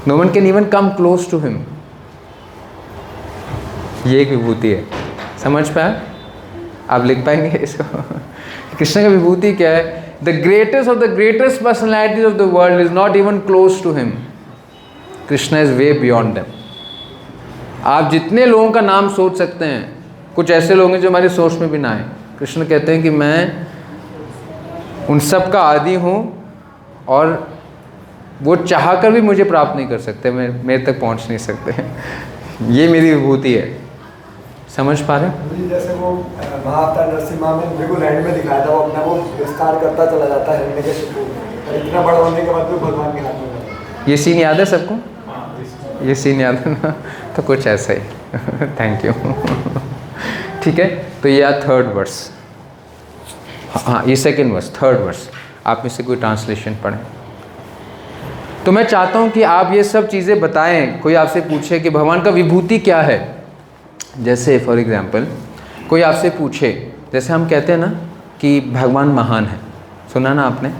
No one can even come close to him. ये एक विभूति है। समझ पाया? आप लिख पाएंगे इसको? कृष्ण का विभूति क्या है? The greatest of the greatest personalities of the world is not even close to him. Krishna is way beyond them. आप जितने लोगों का नाम सोच सकते हैं, कुछ ऐसे लोग हैं जो हमारी सोच में भी ना आए। कृष्ण कहते हैं कि मैं उन सब का आदि हूँ और वो चाहकर भी मुझे प्राप्त नहीं कर सकते, मेरे तक पहुँच नहीं सकते। ये मेरी विभूति है। समझ पा रहे हैं? जैसे वो महाअवतार नरसिम्हा में बिल्कुल एंड में दिखाया था, वो अपना वो विस्तार करता चला जाता है हिरण्यकशिपु को, और इतना बड़ा होने के बाद भी भगवान के हाथ में रहता है। ये सीन याद है सबको? ये सीन याद है ना? तो कुछ ऐसा ही। Thank you. ठीक है, तो ये थर्ड वर्स। हाँ, ये सेकंड वर्स, थर्ड वर्स। आप में से कोई ट्रांसलेशन पढ़ें। तो मैं चाहता हूँ कि आप ये सब चीज़ें बताएं। कोई आपसे पूछे कि भगवान का विभूति क्या है, जैसे फॉर एग्जांपल कोई आपसे पूछे, जैसे हम कहते हैं ना कि भगवान महान है, सुना ना आपने?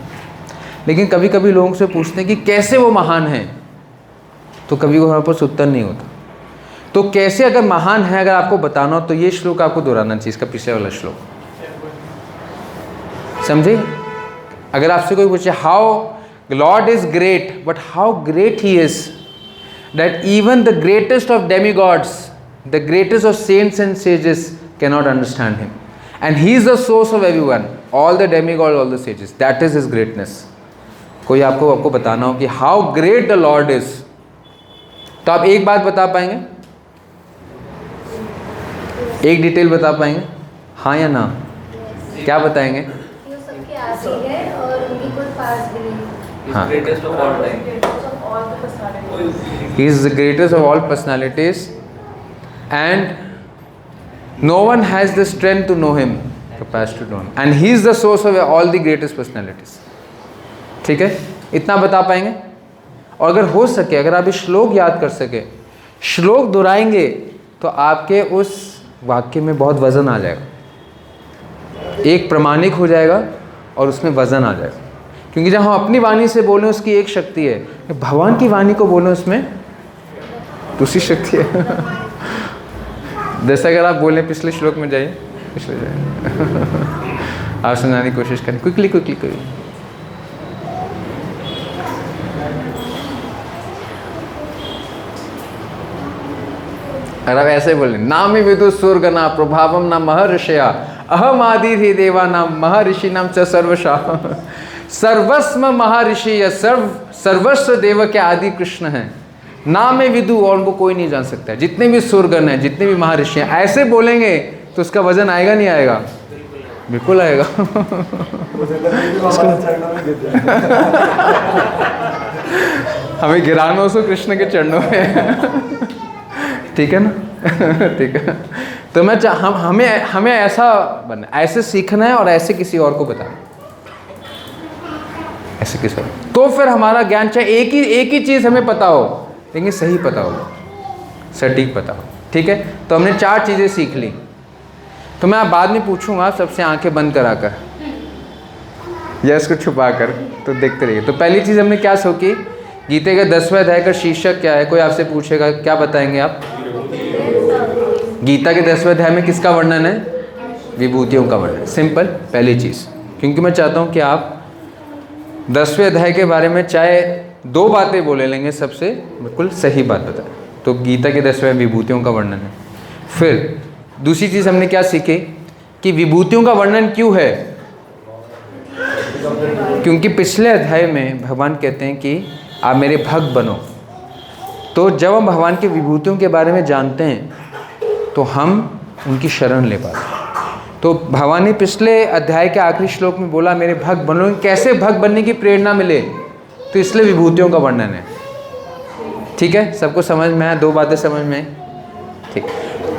लेकिन कभी कभी लोगों से पूछते हैं कि कैसे वो महान है, तो कभी हमारे पास उत्तर नहीं होता। तो कैसे अगर महान है, अगर आपको बताना हो तो ये श्लोक आपको दोहराना चाहिए, इसका पीछे वाला श्लोक, समझे? अगर आपसे कोई पूछे how Lord is great, but how great he is that even the greatest of demigods, the greatest of saints and sages cannot understand him, and he is the source of everyone, all the demigods, all the sages, that is his greatness. कोई आपको बताना हो कि how great the Lord is, तो आप एक बात बता पाएंगे? एक डिटेल बता पाएंगे? हाँ या ना? क्या बताएंगे? वो सबके आदि है और उनकी कोई पास भी नहीं। हाँ, greatest of all time. he is the greatest of all personalities and no one has the strength to know him, capacity to know him, and he is the source of all the greatest personalities. ठीक है, इतना बता पाएंगे? और अगर हो सके, अगर आप इस श्लोक याद कर सके, श्लोक दोहराएंगे तो आपके उस वाक्य में बहुत वजन आ जाएगा, एक प्रमाणिक हो जाएगा और उसमें वजन आ जाएगा। क्योंकि जब हम अपनी वाणी से बोलें उसकी एक शक्ति है, भगवान की वाणी को बोलें उसमें दूसरी शक्ति है। जैसे अगर आप बोलें, पिछले श्लोक में जाइए, पिछले जाइए। आप समझाने की कोशिश करें, क्विकली करिए। अगर आप ऐसे बोलें, नामी विदु स्वर्गना प्रभावम न महर्षया अहम आदि ही देवा नाम महर्षि नाम च सर्वशा। सर्वस्व महर्षि या सर्वस्व देव के आदि कृष्ण हैं, नाम में विदु, और उनको कोई नहीं जान सकता है। जितने भी सुरगण हैं, जितने भी महर्षि हैं, ऐसे बोलेंगे तो उसका वजन आएगा नहीं आएगा? बिल्कुल आएगा। हमें गिराना उसको कृष्ण के चरणों में। ठीक है ना? ठीक है। तो मैं हमें ऐसा बनना, ऐसे सीखना है और ऐसे किसी और को बताना, ऐसे किसी और। तो फिर हमारा ज्ञान, चाहे एक ही चीज़ हमें पता हो, लेकिन सही पता हो, सटीक पता हो। ठीक है, तो हमने 4 चीज़ें सीख ली। तो मैं बाद में पूछूंगा सबसे आंखें बंद कराकर या इसको छुपा कर, तो देखते रहिए। तो पहली चीज़ हमने क्या सीखी गीता के 10वें अध्याय का शीर्षक क्या है? कोई आपसे पूछेगा, क्या बताएंगे आप? गीता के 10वें अध्याय में किसका वर्णन है? विभूतियों का वर्णन। सिंपल, पहली चीज़, क्योंकि मैं चाहता हूँ कि आप 10वें अध्याय के बारे में चाहे 2 बातें बोले लेंगे, सबसे बिल्कुल सही बात बताए। तो गीता के 10वें विभूतियों का वर्णन है। फिर दूसरी चीज़ हमने क्या सीखी कि विभूतियों का वर्णन क्यों है? क्योंकि पिछले अध्याय में भगवान कहते हैं कि आप मेरे भक्त बनो। तो जब हम भगवान की विभूतियों के बारे में जानते हैं तो हम उनकी शरण ले पाते हैं। तो भगवान ने पिछले अध्याय के आखिरी श्लोक में बोला मेरे भक्त बनो। कैसे भक्त बनने की प्रेरणा मिले? तो इसलिए विभूतियों का वर्णन है। ठीक है, सबको समझ में आया? 2 बातें समझ में आई? ठीक।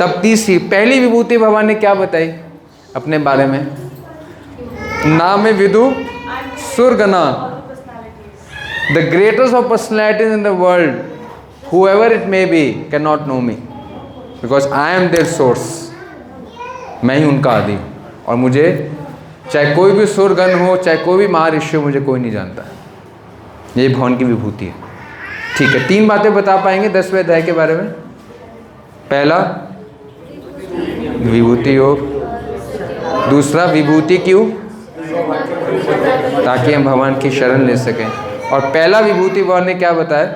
तब तीसरी, पहली विभूति भगवान ने क्या बताई अपने बारे में? नाम में विदु सुरगना, the greatest of personalities in the world, whoever it may be cannot know me because I am their source। मैं ही उनका आदि हूँ और मुझे चाहे कोई भी सुरगण हो, चाहे कोई भी महर्षि हो, मुझे कोई नहीं जानता। ये भगवान की विभूति है। ठीक है, 3 बातें बता पाएंगे 10वें अध्याय के बारे में? पहला, विभूति योग। दूसरा, विभूति क्यों? ताकि हम भगवान की शरण ले सकें। और पहला विभूति भगवान ने क्या बताया?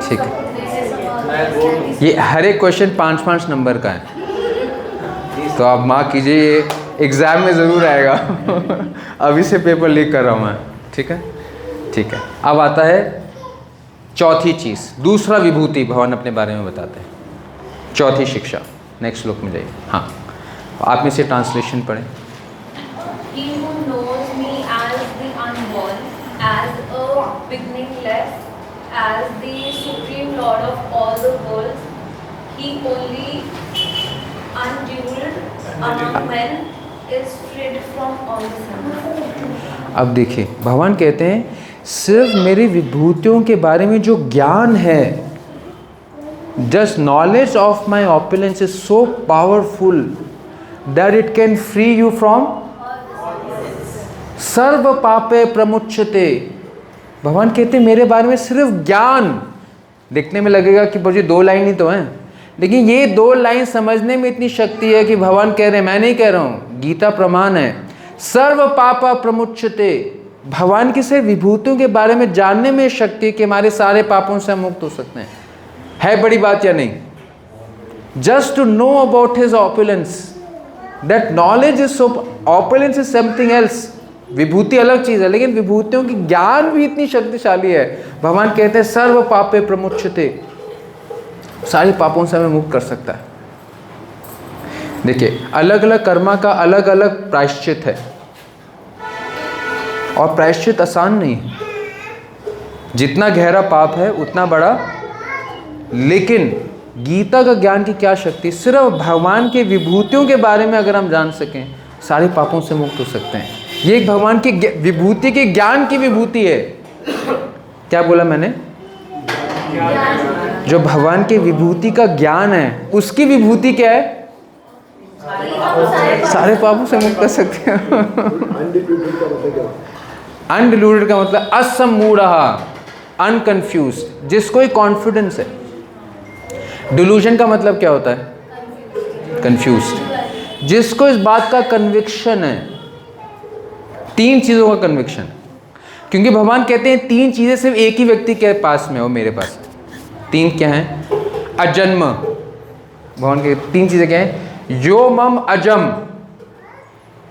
ठीक है, ये हर एक क्वेश्चन 5-5 नंबर का है, तो आप मार्क कीजिए, ये एग्ज़ाम में ज़रूर आएगा। अभी से पेपर लीक कर रहा हूँ मैं। ठीक है, ठीक है। अब आता है चौथी चीज़, दूसरा विभूति भगवान अपने बारे में बताते हैं। चौथी शिक्षा, नेक्स्ट श्लोक में जाइए। हाँ, आप में से ट्रांसलेशन पढ़ें। He who knows me as the unborn, as a beginningless, as the supreme Lord of all the worlds, he only undulled among men is freed from all sin। अब देखिए, भगवान कहते हैं सिर्फ मेरी विभूतियों के बारे में जो ज्ञान है, just knowledge of my opulence is so powerful that it can free you from सर्व पापे प्रमुच्यते। भगवान कहते हैं मेरे बारे में सिर्फ ज्ञान, देखने में लगेगा कि मुझे 2 लाइन ही तो हैं, लेकिन ये 2 लाइन समझने में इतनी शक्ति है कि भगवान कह रहे हैं, मैं नहीं कह रहा हूँ, गीता प्रमाण है। सर्व पापा प्रमुच्यते, भगवान की सिर्फ विभूतियों के बारे में जानने में शक्ति है कि हमारे सारे पापों से हम मुक्त हो सकते हैं। है बड़ी बात या नहीं? Just to know about his opulence, that knowledge is so, opulence is something else, विभूति अलग चीज है, लेकिन विभूतियों की ज्ञान भी इतनी शक्तिशाली है। भगवान कहते हैं सर्व पापे प्रमुच्यते, सारे पापों से हमें मुक्त कर सकता है। देखिए, अलग अलग कर्मा का अलग अलग प्रायश्चित है, और प्रायश्चित आसान नहीं है। जितना गहरा पाप है उतना बड़ा, लेकिन गीता का ज्ञान की क्या शक्ति, सिर्फ भगवान के विभूतियों के बारे में अगर हम जान सकें, सारे पापों से मुक्त हो सकते हैं। ये एक भगवान की विभूति के ज्ञान की विभूति है। क्या बोला मैंने? जो भगवान की विभूति का ज्ञान है, उसकी विभूति क्या है? सारे पापों से मुक्त कर सकते हैं। अनडिल्यूटेड का मतलब असमूढ़, अनकन्फ्यूज्ड, जिसको एक कॉन्फिडेंस है। डिल्यूजन का मतलब क्या होता है? कंफ्यूज्ड, जिसको इस बात का कन्विक्शन है। 3 चीज़ों का कन्विक्शन, क्योंकि भगवान कहते हैं 3 चीज़ें सिर्फ एक ही व्यक्ति के पास में हो, मेरे पास। 3 क्या हैं? अजन्म, भगवान के 3 चीज़ें क्या हैं? यो मम अजम,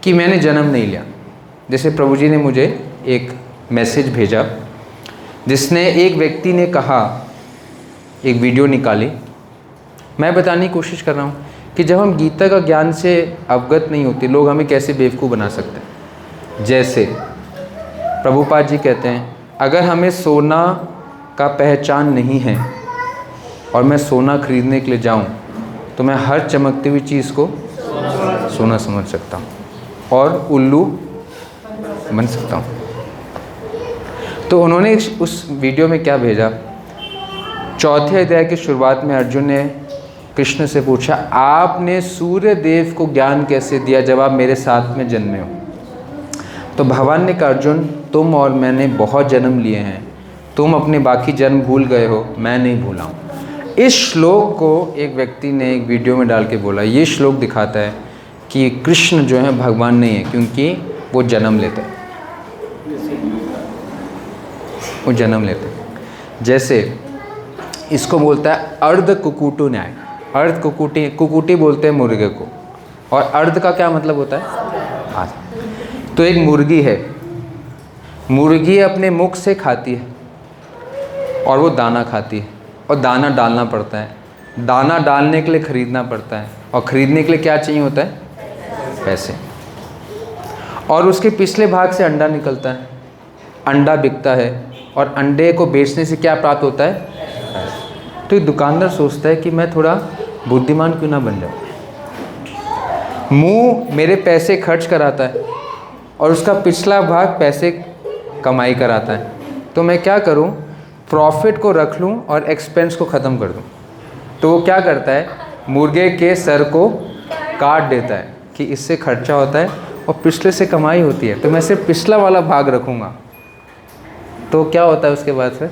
कि मैंने जन्म नहीं लिया। जैसे प्रभु जी ने मुझे एक मैसेज भेजा, जिसने एक व्यक्ति ने कहा, एक वीडियो निकाली, मैं बताने की कोशिश कर रहा हूँ कि जब हम गीता का ज्ञान से अवगत नहीं होती, लोग हमें कैसे बेवकूफ़ बना सकते हैं। जैसे प्रभुपाद जी कहते हैं, अगर हमें सोना का पहचान नहीं है और मैं सोना खरीदने के लिए जाऊं, तो मैं हर चमकती हुई चीज़ को सोना समझ सकता हूं और उल्लू बन सकता हूं। तो उन्होंने उस वीडियो में क्या भेजा? 4थे अध्याय की शुरुआत में अर्जुन ने कृष्ण से पूछा, आपने सूर्य देव को ज्ञान कैसे दिया जब आप मेरे साथ में जन्मे हो? तो भगवान ने कहा अर्जुन तुम और मैंने बहुत जन्म लिए हैं, तुम अपने बाकी जन्म भूल गए हो, मैं नहीं भूला हूँ। इस श्लोक को एक व्यक्ति ने एक वीडियो में डाल के बोला, ये श्लोक दिखाता है कि कृष्ण जो है भगवान नहीं है, क्योंकि वो जन्म लेते हैं, वो जन्म लेते हैं। जैसे इसको बोलता है अर्ध कुकुटु न्याय। अर्ध कुकुटी, कुकुटी बोलते हैं मुर्गे को, और अर्ध का क्या मतलब होता है? आधा। तो एक मुर्गी है, मुर्गी अपने मुख से खाती है और वो दाना खाती है, और दाना डालना पड़ता है। दाना डालने के लिए खरीदना पड़ता है, और खरीदने के लिए क्या चाहिए होता है? पैसे। और उसके पिछले भाग से अंडा निकलता है, अंडा बिकता है, और अंडे को बेचने से क्या प्राप्त होता है? तो एक दुकानदार सोचता है कि मैं थोड़ा बुद्धिमान क्यों ना बन जाऊँ। मुंह मेरे पैसे खर्च कराता है और उसका पिछला भाग पैसे कमाई कराता है, तो मैं क्या करूँ? प्रॉफिट को रख लूँ और एक्सपेंस को ख़त्म कर दूँ। तो वो क्या करता है? मुर्गे के सर को काट देता है कि इससे खर्चा होता है और पिछले से कमाई होती है, तो मैं सिर्फ पिछला वाला भाग रखूँगा। तो क्या होता है उसके बाद से?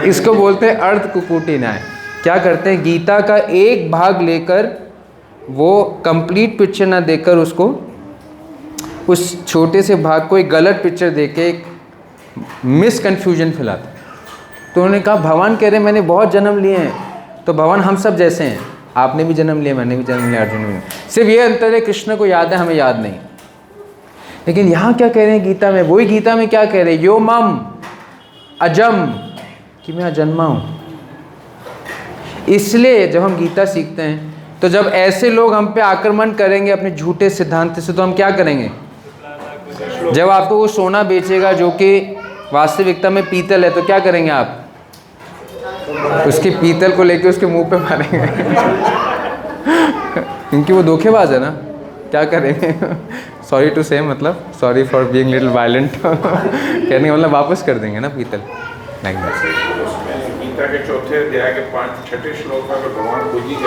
इसको बोलते हैं अर्ध कुकुटी न्याय। क्या करते हैं? गीता का एक भाग लेकर वो कंप्लीट पिक्चर ना देकर उसको, उस छोटे से भाग को एक गलत पिक्चर देके एक मिसकन्फ्यूजन फैलाते। तो उन्होंने कहा भगवान कह रहे मैंने बहुत जन्म लिए हैं, तो भगवान हम सब जैसे हैं, आपने भी जन्म लिया, मैंने भी जन्म लिया, अर्जुन भी। सिर्फ ये अंतर है कृष्ण को याद है, हमें याद नहीं। लेकिन यहाँ क्या कह रहे हैं गीता में? वही गीता में क्या कह रहे हैं? यो मम अजम, कि मैं अजन्मा हूँ। इसलिए जब हम गीता सीखते हैं, तो जब ऐसे लोग हम पे आक्रमण करेंगे अपने झूठे सिद्धांत से, तो हम क्या करेंगे? जब आपको वो सोना बेचेगा जो कि वास्तविकता में पीतल है, तो क्या करेंगे आप? उसके पीतल को लेके उसके मुंह पे मारेंगे क्योंकि वो धोखेबाज है ना। क्या करेंगे? सॉरी टू से, मतलब sorry for being little violent कहने का मतलब वापस कर देंगे ना पीतल। गीता के चौथे अध्याय के 5-6 श्लोक में भगवान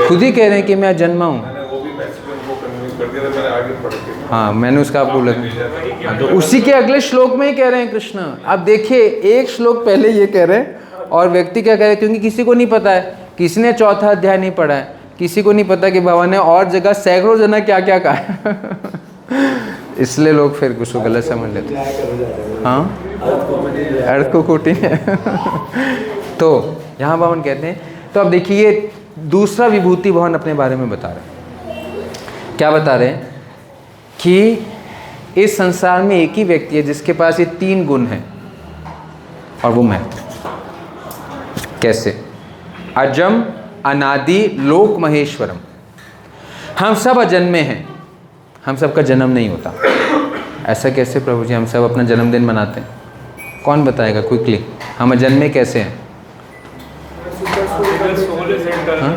खुद ही कह रहे हैं कि मैं अजन्मा हूँ। वो भी मैसेज उनको कन्विंस कर दिया था, मैंने आगे पढ़ के। हाँ, मैंने उसका आपको बोला था। तो उसी के अगले श्लोक में ही कह रहे हैं कृष्ण। अब देखिए, एक श्लोक पहले ये कह रहे हैं और व्यक्ति क्या कह रहे हैं, क्योंकि किसी को नहीं पता है, किसी ने चौथा अध्याय नहीं पढ़ा है, किसी को नहीं पता कि भगवान ने और जगह सैकड़ों जना क्या क्या कहा है इसलिए लोग फिर कुछ गलत समझ लेते हैं। हाँ, अर्थ को कोटि तो यहाँ भगवान कहते हैं। तो अब देखिए, ये दूसरा विभूति भगवान अपने बारे में बता रहे हैं। क्या बता रहे हैं? कि इस संसार में एक ही व्यक्ति है जिसके पास ये 3 गुण हैं, और वो मैं। कैसे? अजम, अनादि, लोक महेश्वरम। हम सब अजन्मे हैं, हम सब का जन्म नहीं होता। ऐसा कैसे प्रभु जी? हम सब अपना जन्मदिन मनाते हैं, कौन बताएगा क्विकली? हम अजन्मे कैसे हैं?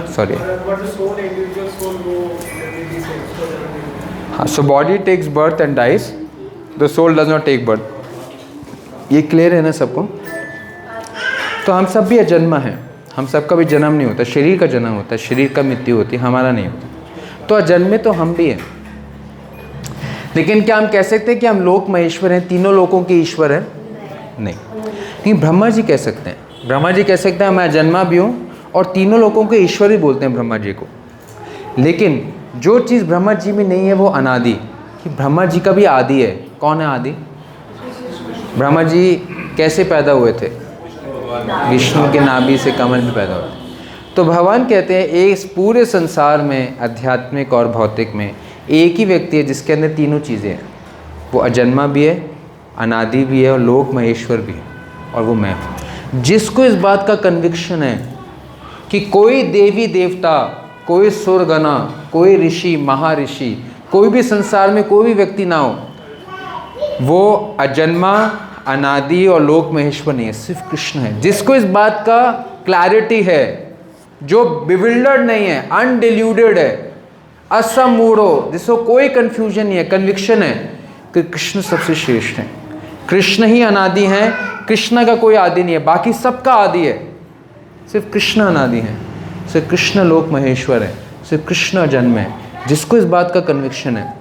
सॉरी, हाँ, so body takes birth and dies, the soul does not take birth. ये क्लियर है ना सबको? तो हम सब भी अजन्मा हैं, हम सब का भी जन्म नहीं होता, शरीर का जन्म होता है, शरीर का मृत्यु होती है, हमारा नहीं होता। तो अजन्मे तो हम भी हैं। लेकिन क्या हम कह सकते हैं कि हम लोक महेश्वर हैं, तीनों लोकों के ईश्वर हैं? नहीं। लेकिन ब्रह्मा जी कह सकते हैं, ब्रह्मा जी कह सकते हैं मैं अजन्मा भी हूँ और तीनों लोकों के ईश्वर ही बोलते हैं ब्रह्मा जी को। लेकिन जो चीज़ ब्रह्मा जी में नहीं है वो अनादि, कि ब्रह्मा जी का भी आदि है। कौन है आदि? ब्रह्मा जी कैसे पैदा हुए थे? विष्णु के नाभि से कमल में पैदा हुए। तो भगवान कहते हैं इस पूरे संसार में, आध्यात्मिक और भौतिक में, एक ही व्यक्ति है जिसके अंदर तीनों चीज़ें हैं। वो अजन्मा भी है, अनादि भी है और लोक महेश्वर भी है, और वो मैं हूँ। जिसको इस बात का कन्विक्शन है कि कोई देवी देवता, कोई सुरगना, कोई ऋषि, महर्षि, कोई भी संसार में कोई भी व्यक्ति ना हो, वो अजन्मा, अनादि और लोक महेश्वर नहीं है, सिर्फ कृष्ण है। जिसको इस बात का क्लैरिटी है, जो बिविल्डर्ड नहीं है, अनडिल्यूटेड है, असमूढ़ो, जिसको कोई कन्फ्यूजन नहीं है, कन्विक्शन है कि कृष्ण सबसे श्रेष्ठ है, कृष्ण ही अनादि हैं, कृष्ण का कोई आदि नहीं है, बाकी सबका आदि है, सिर्फ कृष्ण अनादि है, सिर्फ कृष्ण लोक महेश्वर है, सिर्फ कृष्ण जन्म है। जिसको इस बात का कन्विक्शन है,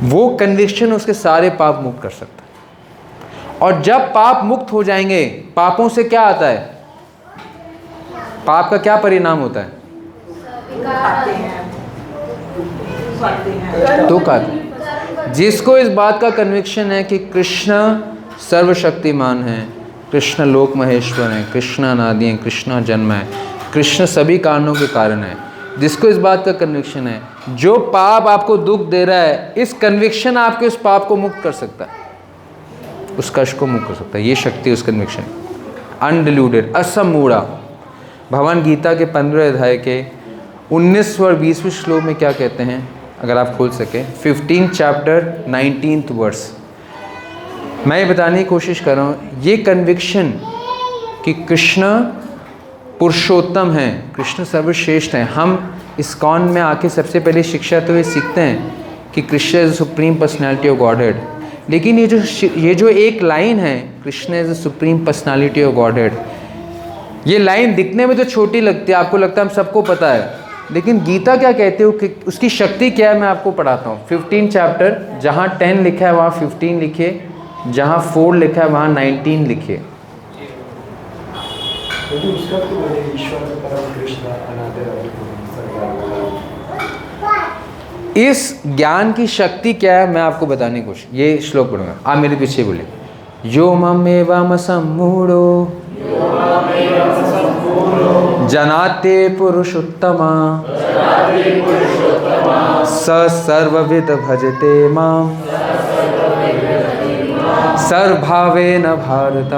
वो कन्विक्शन उसके सारे पाप मुक्त कर सकता है। और जब पाप मुक्त हो जाएंगे, पापों से क्या आता है? पाप का क्या परिणाम होता है? दुख आता है। जिसको इस बात का कन्विक्शन है कि कृष्ण सर्वशक्तिमान है, कृष्ण लोक महेश्वर हैं, कृष्ण अनादि हैं, कृष्ण जन्म है, कृष्ण सभी कारणों के कारण है, जिसको इस बात का कन्विक्शन है, जो पाप आपको दुख दे रहा है, इस कन्विक्शन आपके उस पाप को मुक्त कर सकता है, उस कष्ट को मुक्त कर सकता है। ये शक्ति उस कन्विक्शन, अनडिल्यूटेड, असमूढ़ा। भगवान गीता के 15 अध्याय के 19 और 20वें श्लोक में क्या कहते हैं, अगर आप खोल सके, 15 चैप्टर 19th वर्स। मैं ये बताने की कोशिश कर रहा हूँ, ये कन्विक्शन कि कृष्ण पुरुषोत्तम हैं, कृष्ण सर्वश्रेष्ठ हैं। हम इस्कॉन में आके सबसे पहले शिक्षा तो ये सीखते हैं कि Krishna is supreme personality of godhead. लेकिन ये जो एक लाइन है, Krishna is supreme personality of godhead, ये लाइन दिखने में तो छोटी लगती है, आपको लगता है हम सबको पता है, लेकिन गीता क्या कहते हो कि उसकी शक्ति क्या है, मैं आपको पढ़ाता हूँ। 15 चैप्टर, जहाँ 10 लिखा है वहाँ 15 लिखिए, जहाँ 4 लिखा है वहाँ 19 लिखिए। उसका तो ईश्वर परम कृष्ण अनादि इस ज्ञान की शक्ति क्या है, मैं आपको बताने की कोशिश, ये श्लोक पढ़ूंगा, आप मेरे पीछे बोले। यो ममेवम सम्मूढ़ो जनाते पुरुषोत्तमा स सर्वविद भजते माम सर्वभावेन भारत।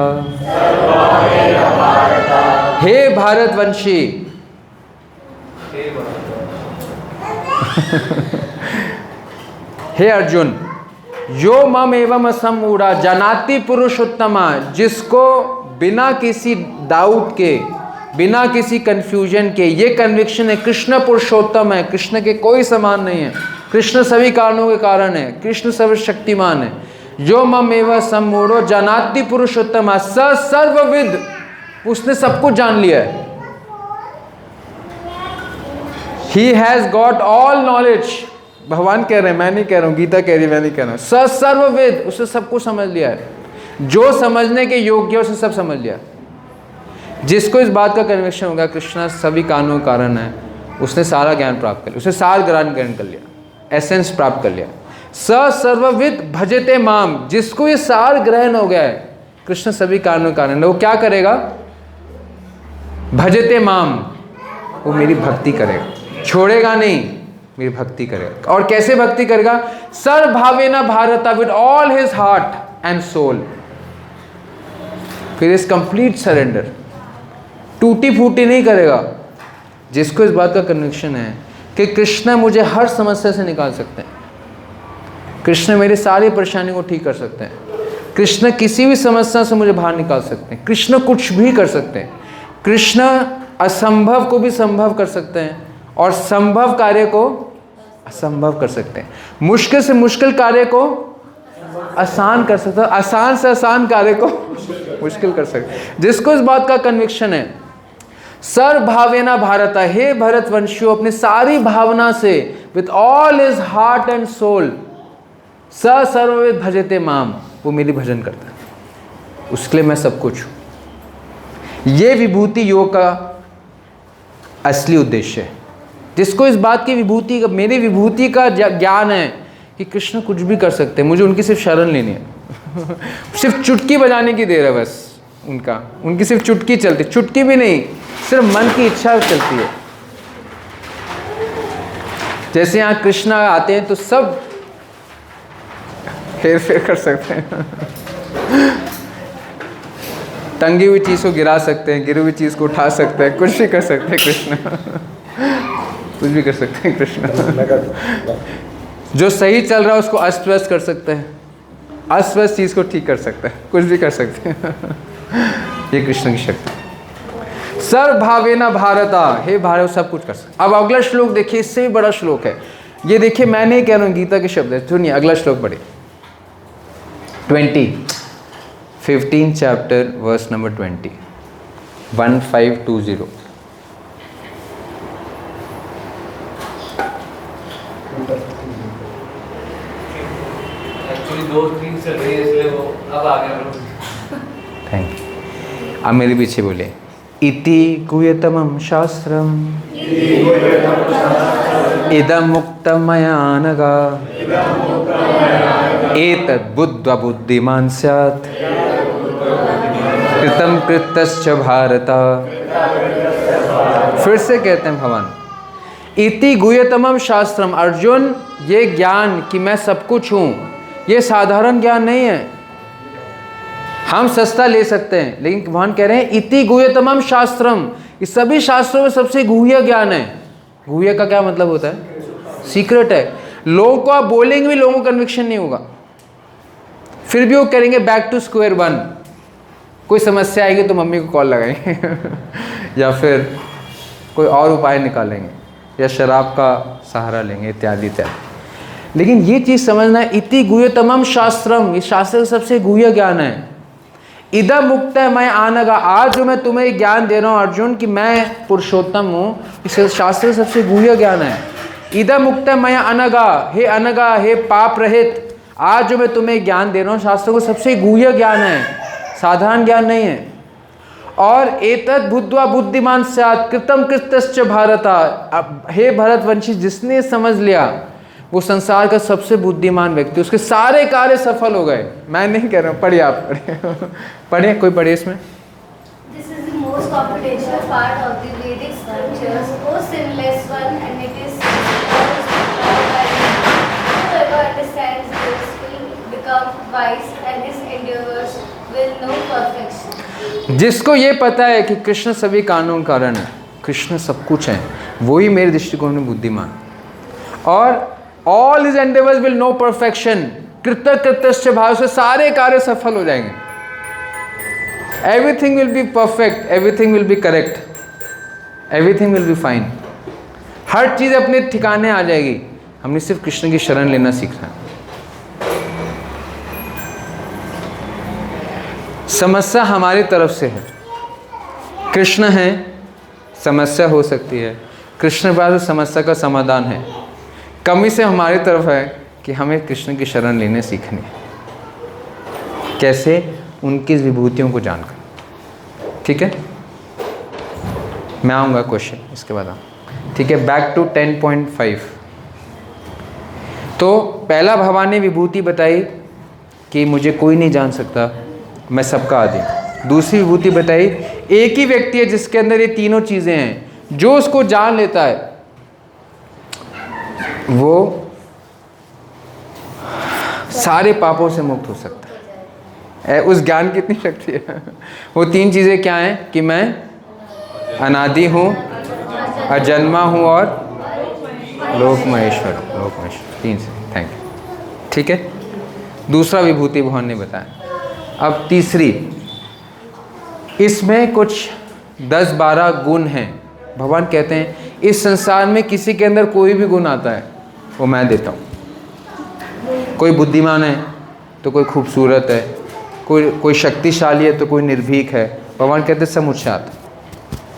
हे भारतवंशी, हे अर्जुन, यो मम एवं असमूढ़ा जनाति पुरुषोत्तमा, जिसको बिना किसी डाउट के, बिना किसी कंफ्यूजन के ये कन्विक्शन है कृष्ण पुरुषोत्तम है, कृष्ण के कोई समान नहीं है, कृष्ण सभी कारणों के कारण है, कृष्ण सर्वशक्तिमान है। यो मम एवं सम्मूढ़ो जनाति पुरुषोत्तमा स सर्वविद, उसने सब कुछ जान लिया है। He has got all knowledge, भगवान कह रहे हैं, मैं नहीं कह रहा हूँ, गीता कह रही है, मैं नहीं कह रहा हूँ। स सर्वविद, उसने सब कुछ समझ लिया है, जो समझने के योग्य उसने सब समझ लिया। जिसको इस बात का कन्विक्शन होगा कृष्णा सभी कारणों का कारण है, उसने सारा ज्ञान प्राप्त कर लिया, उसने सार ज्ञान ग्रहण कर लिया, एसेंस प्राप्त कर लिया। स सर्वविद भजते माम, जिसको ये सार ग्रहण हो गया है, कृष्ण सभी कारणों का कारण है, वो क्या करेगा? भजते माम, वो मेरी भक्ति करेगा, छोड़ेगा नहीं, मेरी भक्ति करेगा। और कैसे भक्ति करेगा? सर्वभावेन Bharat, with all his heart and soul. फिर इस कंप्लीट सरेंडर, टूटी फूटी नहीं करेगा। जिसको इस बात का कन्विक्शन है कि कृष्ण मुझे हर समस्या से निकाल सकते हैं, कृष्ण मेरी सारी परेशानी को ठीक कर सकते हैं, कृष्ण किसी भी समस्या से मुझे बाहर निकाल सकते हैं, कृष्ण कुछ भी कर सकते हैं, कृष्ण असंभव को भी संभव कर सकते हैं और संभव कार्य को असंभव कर सकते हैं, मुश्किल से मुश्किल कार्य को आसान कर सकते हैं, आसान से आसान कार्य को मुश्किल कर सकते हैं। जिसको इस बात का कन्विक्शन है, सर्वभावेना भारत, हे भरतवंशियों, अपनी सारी भावना से, with all his heart and soul, स सर्वविद भजते माम, वो मेरी भजन करता है, उसके लिए मैं सब कुछ हूँ। ये विभूति योग का असली उद्देश्य है। जिसको इस बात की विभूति, मेरी विभूति का ज्ञान है कि कृष्ण कुछ भी कर सकते हैं, मुझे उनकी सिर्फ शरण लेनी है सिर्फ चुटकी बजाने की देर है बस, उनकी सिर्फ चुटकी चलती, चुटकी भी नहीं, सिर्फ मन की इच्छा चलती है। जैसे यहाँ कृष्ण आते हैं तो सब हेर फेर कर सकते हैं टंगी हुई चीज़ को गिरा सकते हैं, गिरी हुई चीज़ को उठा सकते हैं, कुछ भी कर सकते हैं कृष्ण कुछ भी कर सकते हैं कृष्ण। जो सही चल रहा है उसको अस्त व्यस्त कर सकते हैं, अस्त व्यस्त चीज़ को ठीक कर सकते हैं, कुछ भी कर सकते हैं ये कृष्ण की शक्ति। सर्वभावेना भारता, हे भारत, सब कुछ कर सकते। अब अगला श्लोक देखिए, इससे भी बड़ा श्लोक है ये। देखिए मैं नहीं कह रहा हूँ, गीता के शब्द है, सुनिए अगला श्लोक पढ़िए। 15 चैप्टर वर्स नंबर 20, 1520। म्यूजिक चल रही है इसलिए वो अब आ गया प्रभु। Thank you. अब मेरे पीछे बोले, इति गुह्यतमं शास्त्रम इदं मुक्तं मया नघ एतद् बुद्ध्वा बुद्धिमान् स्यात् कृतं कृतश्च भारत। फिर से कहते हैं भगवान, इति गुह्यतमं शास्त्रम, अर्जुन ये ज्ञान कि मैं सब कुछ हूँ, ये साधारण ज्ञान नहीं है, हम सस्ता ले सकते हैं, लेकिन भगवान कह रहे हैं इति गुह्यतमं शास्त्रम, इस सभी शास्त्रों में सबसे गुह्य ज्ञान है। गुह्य का क्या मतलब होता है? सीक्रेट है। लोगों को आप बोलेंगे भी लोगों को कन्विक्शन नहीं होगा, फिर भी वो करेंगे बैक टू स्क्वायर वन। कोई समस्या आएगी तो मम्मी को कॉल लगाएंगे या फिर कोई और उपाय निकालेंगे या शराब का सहारा लेंगे इत्यादि इत्यादि। लेकिन ये चीज़ समझना है, इति गुह्यतमं शास्त्रम, ये शास्त्र सबसे गुह्य ज्ञान है। इदं मुक्तः मया आनघ, आज जो मैं तुम्हें ज्ञान दे रहा हूँ अर्जुन कि मैं पुरुषोत्तम हूँ, इस शास्त्र सबसे गुह्य ज्ञान है। इदं मुक्तः मया अनघ, हे अनघ, हे पाप रहित, आज जो मैं तुम्हें ज्ञान दे रहा हूँ शास्त्र को सबसे गुह्य ज्ञान है, साधारण ज्ञान नहीं है। और एतद् बुद्ध्वा बुद्धिमान् स्यात् कृतं कृतश्च भारत, हे भरतवंशी, जिसने समझ लिया वो संसार का सबसे बुद्धिमान व्यक्ति, उसके सारे कार्य सफल हो गए। मैं नहीं कह रहा हूँ, पढ़िए आप, पढ़िए पढ़िए, कोई पढ़िए इसमें। This is the most confidential part of the Vedic scriptures, most sinless one, and it is whoever understands this will become wise, and his endeavors will know perfection. जिसको ये पता है कि कृष्ण सभी कानून कारण है, कृष्ण सब कुछ है, वही मेरे दृष्टिकोण में बुद्धिमान। और all his endeavours will no perfection, कृतश्च भाव से सारे कार्य सफल हो जाएंगे। Everything will be perfect, everything will be correct, everything will be fine, हर चीज़ अपने ठिकाने आ जाएगी। हमने सिर्फ कृष्ण की शरण लेना सीखना है। समस्या हमारी तरफ से है, कृष्ण है, समस्या हो सकती है, कृष्ण के पास समस्या का समाधान है। कमी से हमारी तरफ है कि हमें कृष्ण की शरण लेने सीखनी है। कैसे? उनकी विभूतियों को जानकर। ठीक है, मैं आऊँगा क्वेश्चन इसके बाद। ठीक है, बैक टू 10.5। तो पहला भगवान ने विभूति बताई कि मुझे कोई नहीं जान सकता, मैं सबका आदि। दूसरी विभूति बताई, एक ही व्यक्ति है जिसके अंदर ये तीनों चीज़ें हैं, जो उसको जान लेता है वो सारे पापों से मुक्त हो सकता है। उस ज्ञान की इतनी शक्ति है। वो तीन चीज़ें क्या हैं कि मैं अनादि हूँ, अजन्मा हूँ और लोक महेश्वर। तीन से, थैंक यू। ठीक है, दूसरा विभूति भगवान ने बताया। अब तीसरी, इसमें कुछ 10-12 गुण हैं। भगवान कहते हैं इस संसार में किसी के अंदर कोई भी गुण आता है वो मैं देता हूँ। कोई बुद्धिमान है तो कोई खूबसूरत है, कोई शक्तिशाली है तो कोई निर्भीक है। भगवान कहते हैं सब मुझसे आता।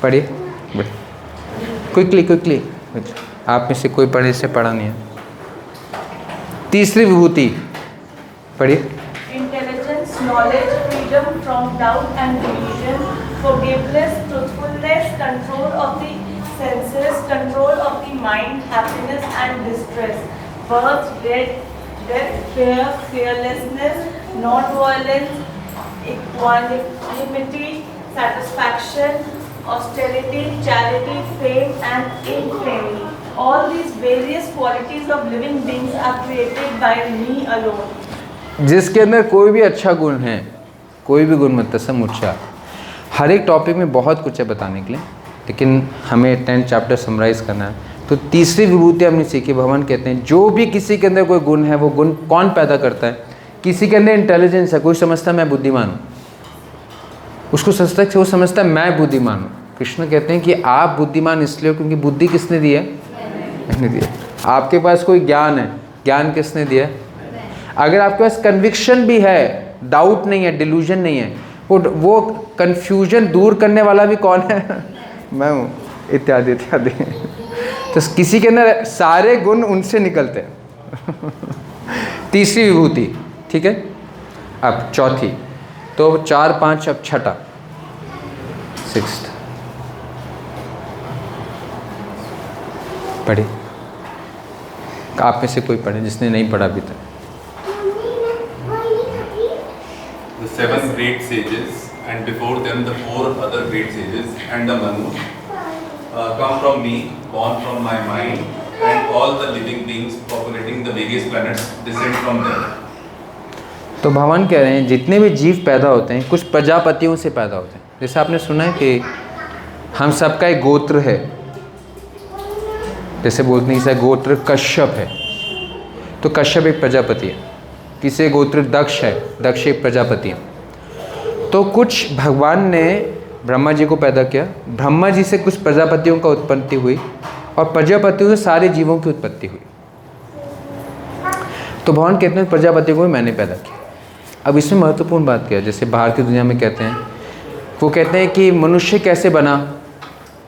पढ़िए क्विकली, आप में से कोई पढ़े से पढ़ा नहीं है। तीसरी विभूति पढ़िए। Intelligence, knowledge, freedom from doubt and delusion, forgiveness, truthfulness, control of the senses, control of the mind, happiness and distress, birth, death, fear, fearlessness, non-violence, equanimity, satisfaction, austerity, charity, fame and infamy. All these various qualities of living beings are created by me alone. जिसके अंदर कोई भी अच्छा गुण है, कोई भी गुण मतलब समुच्चा। हर एक टॉपिक में बहुत कुछ है बताने के लिए, लेकिन हमें 10 चैप्टर समराइज करना है। तो तीसरी विभूति हमने सीखी। भगवान कहते हैं जो भी किसी के अंदर कोई गुण है, वो गुण कौन पैदा करता है? किसी के अंदर इंटेलिजेंस है, कोई समझता है मैं बुद्धिमान हूँ, उसको सोचता है वो समझता है मैं बुद्धिमान हूँ। कृष्ण कहते हैं कि आप बुद्धिमान इसलिए हो क्योंकि बुद्धि किसने दी है? मैंने दी है। आपके पास कोई ज्ञान है, ज्ञान किसने दिया? अगर आपके पास कन्विक्शन भी है, डाउट नहीं है, डिल्यूजन नहीं है, वो कन्फ्यूजन दूर करने वाला भी कौन है? मैं हूँ, इत्यादि इत्यादि। तो किसी के अंदर सारे गुण उनसे निकलते हैं। तीसरी विभूति, ठीक है, अब चौथी, तो 4 5 अब छठा, 6th। पढ़े, आप में से कोई पढ़े जिसने नहीं पढ़ा अभी तक। The 7 great sages, and before them the 4 other great sages, and the Manu come from me, born from my mind, and all the living beings populating the various planets descend from them. तो भगवान कह रहे हैं जितने भी जीव पैदा होते हैं कुछ प्रजापतियों से पैदा होते हैं। जैसे आपने सुना है कि हम सबका एक गोत्र है, जैसे बोलते हैं कि गोत्र कश्यप है, तो कश्यप एक प्रजापति है। किसी गोत्र दक्ष है, दक्ष एक प्रजापति है। तो कुछ भगवान ने ब्रह्मा जी को पैदा किया, ब्रह्मा जी से कुछ प्रजापतियों का उत्पत्ति हुई, और प्रजापतियों से सारे जीवों की उत्पत्ति हुई। तो भगवान कहते हैं प्रजापति को भी मैंने पैदा किया। अब इसमें महत्वपूर्ण बात क्या है, जैसे बाहर की दुनिया में कहते हैं, वो कहते हैं कि मनुष्य कैसे बना,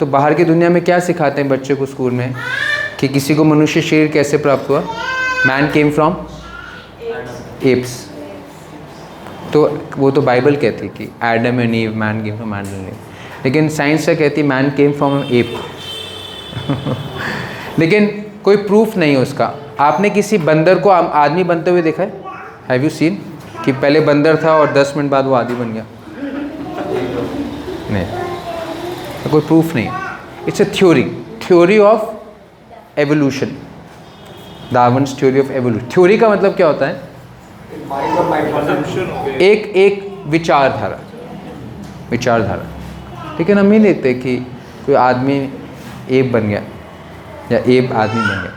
तो बाहर की दुनिया में क्या सिखाते हैं बच्चों को स्कूल में कि किसी को मनुष्य शरीर कैसे प्राप्त हुआ, मैन केम फ्रॉम एप्स। तो वो तो बाइबल कहती है कि Adam and ewe, man came from Adam and ewe, लेकिन साइंस से कहती है मैन केम फ्रॉम एप। लेकिन कोई प्रूफ नहीं है उसका। आपने किसी बंदर को आदमी बनते हुए देखा है? हैव यू सीन कि पहले बंदर था और 10 मिनट बाद वो आदमी बन गया? नहीं, तो कोई प्रूफ नहीं है। It's a theory of evolution, Darwin's theory of evolution. Theory का मतलब क्या होता है? एक विचारधारा। लेकिन हम नहीं देखते कि कोई आदमी एप बन गया या एप आदमी बन गया।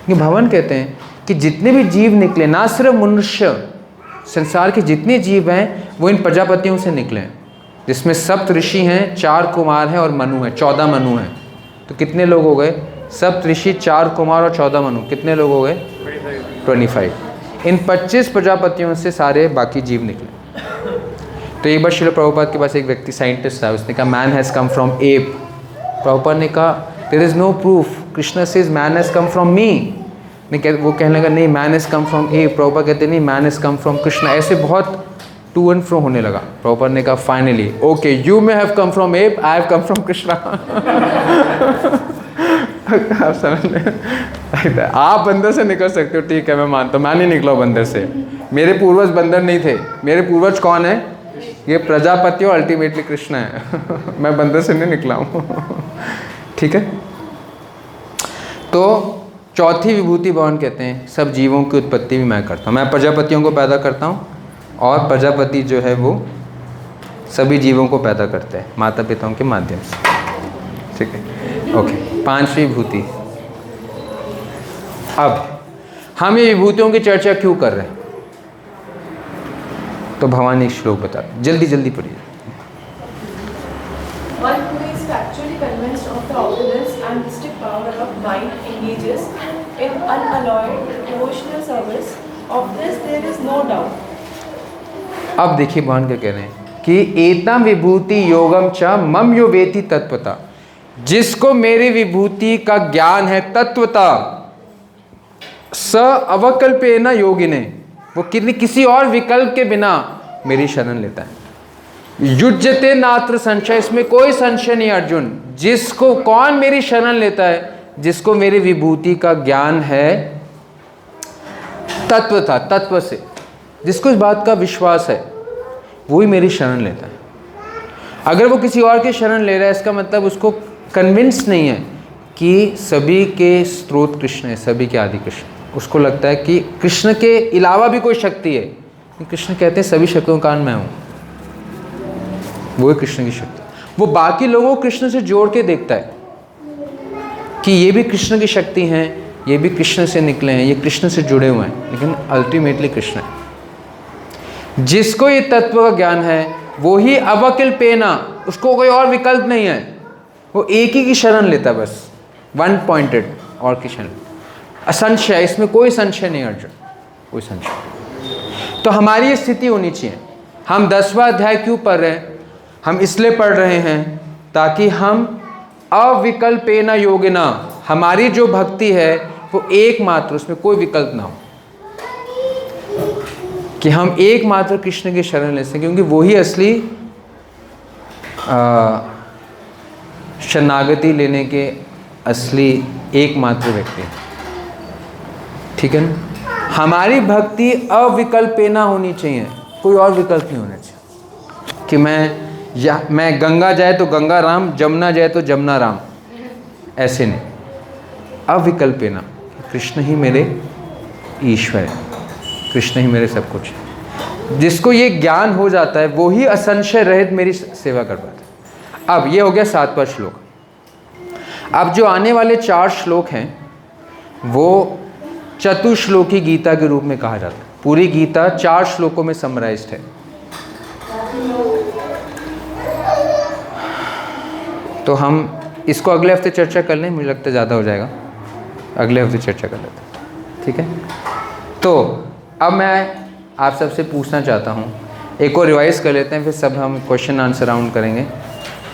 लेकिन भगवान कहते हैं कि जितने भी जीव निकले, ना सिर्फ मनुष्य, संसार के जितने जीव हैं वो इन प्रजापतियों से निकले हैं, जिसमें 7 ऋषि हैं, 4 कुमार हैं और मनु हैं, 14 मनु हैं। तो कितने लोग हो गए? 7 ऋषि, 4 कुमार और 14 मनु, कितने लोग हो गए? 25। इन 25 प्रजापतियों से सारे बाकी जीव निकले। तो एक बार श्रील प्रभुपाद के पास एक व्यक्ति साइंटिस्ट था, उसने कहा man has come from ape. Prabhupada ने कहा there is no proof, Krishna says man has come from me. वो कहने लगा नहीं, man has come from ape. Prabhupada कहते नहीं, man has come from Krishna. ऐसे बहुत टू एंड फ्रो होने लगा। प्रभुपाद ने कहा finally okay, you may have come from app, I have come from Krishna. आप समझ लें, आप बंदर से निकल सकते हो, ठीक है मैं मानता हूँ, मैं नहीं निकला बंदर से। मेरे पूर्वज बंदर नहीं थे। मेरे पूर्वज कौन है? ये प्रजापति और अल्टीमेटली कृष्ण है। मैं बंदर से नहीं निकला हूँ। ठीक है। तो चौथी विभूति भगवान कहते हैं सब जीवों की उत्पत्ति भी मैं करता हूँ। मैं प्रजापतियों को पैदा करता हूँ और प्रजापति जो है वो सभी जीवों को पैदा करते हैं माता पिताओं के माध्यम से। ठीक है, ओके। 5वीं विभूति। अब हम ये विभूतियों की चर्चा क्यों कर रहे हैं? तो भगवान एक श्लोक बता, जल्दी पढ़िए। One who is factually convinced of the opulence and mystic power of mind engages in unalloyed devotional service. Of this there is no doubt. अब देखिए भगवान क्या कह रहे हैं कि एतम विभूति योगम च मम यो वेति तत्वता। जिसको मेरी विभूति का ज्ञान है तत्वता, स अवकल्पेन योगिने, वो किसी और विकल्प के बिना मेरी शरण लेता है। युज्यते नात्र संशय, इसमें कोई संशय नहीं अर्जुन। जिसको कौन मेरी शरण लेता है? जिसको मेरी विभूति का ज्ञान है तत्वता, तत्व से, जिसको इस बात का विश्वास है, वो ही मेरी शरण लेता है। अगर वो किसी और की शरण ले रहा है, इसका मतलब उसको कन्विंस नहीं है कि सभी के स्रोत कृष्ण है, सभी के आदि कृष्ण। उसको लगता है कि कृष्ण के अलावा भी कोई शक्ति है। कृष्ण कहते हैं सभी शक्तियों का मैं हूँ, वो है कृष्ण की शक्ति। वो बाकी लोगों को कृष्ण से जोड़ के देखता है कि ये भी कृष्ण की शक्ति हैं, ये भी कृष्ण से निकले हैं, ये कृष्ण से जुड़े हुए हैं, लेकिन अल्टीमेटली कृष्ण है। जिसको ये तत्व का ज्ञान है वो ही अवकल्पेना, उसको कोई और विकल्प नहीं है, वो एक ही की शरण लेता है, बस वन पॉइंटेड और की शरण। असंशय, इसमें कोई संशय नहीं अर्जुन, कोई संशय। तो हमारी ये स्थिति होनी चाहिए। हम 10वां अध्याय क्यों पढ़ रहे हैं? हम इसलिए पढ़ रहे हैं ताकि हम अविकल्पेना योगिना, हमारी जो भक्ति है वो एकमात्र, उसमें कोई विकल्प ना हो। कि हम एकमात्र कृष्ण की शरण ले सकें, क्योंकि वही असली शरणागति लेने के असली एकमात्र व्यक्ति हैं। ठीक है ना? हमारी भक्ति अविकल्पेना होनी चाहिए, कोई और विकल्प नहीं होना चाहिए कि मैं गंगा जाए तो गंगा राम, जमुना जाए तो जमुना राम, ऐसे नहीं। अविकल्पेना, कृष्ण ही मेरे ईश्वर है, कृष्ण ही मेरे सब कुछ है। जिसको ये ज्ञान हो जाता है वो ही असंशय रहित मेरी सेवा कर पाता है। अब ये हो गया 7वां श्लोक। अब जो आने वाले 4 श्लोक हैं वो चतुश्लोकी गीता के रूप में कहा जाता है। पूरी गीता 4 श्लोकों में समराइज्ड है। तो हम इसको अगले हफ्ते चर्चा कर लें, मुझे लगता है ज़्यादा हो जाएगा, अगले हफ्ते चर्चा कर लेते हैं। ठीक है? तो अब मैं आप सबसे पूछना चाहता हूँ, एक और रिवाइज कर लेते हैं, फिर सब हम क्वेश्चन आंसर राउंड करेंगे,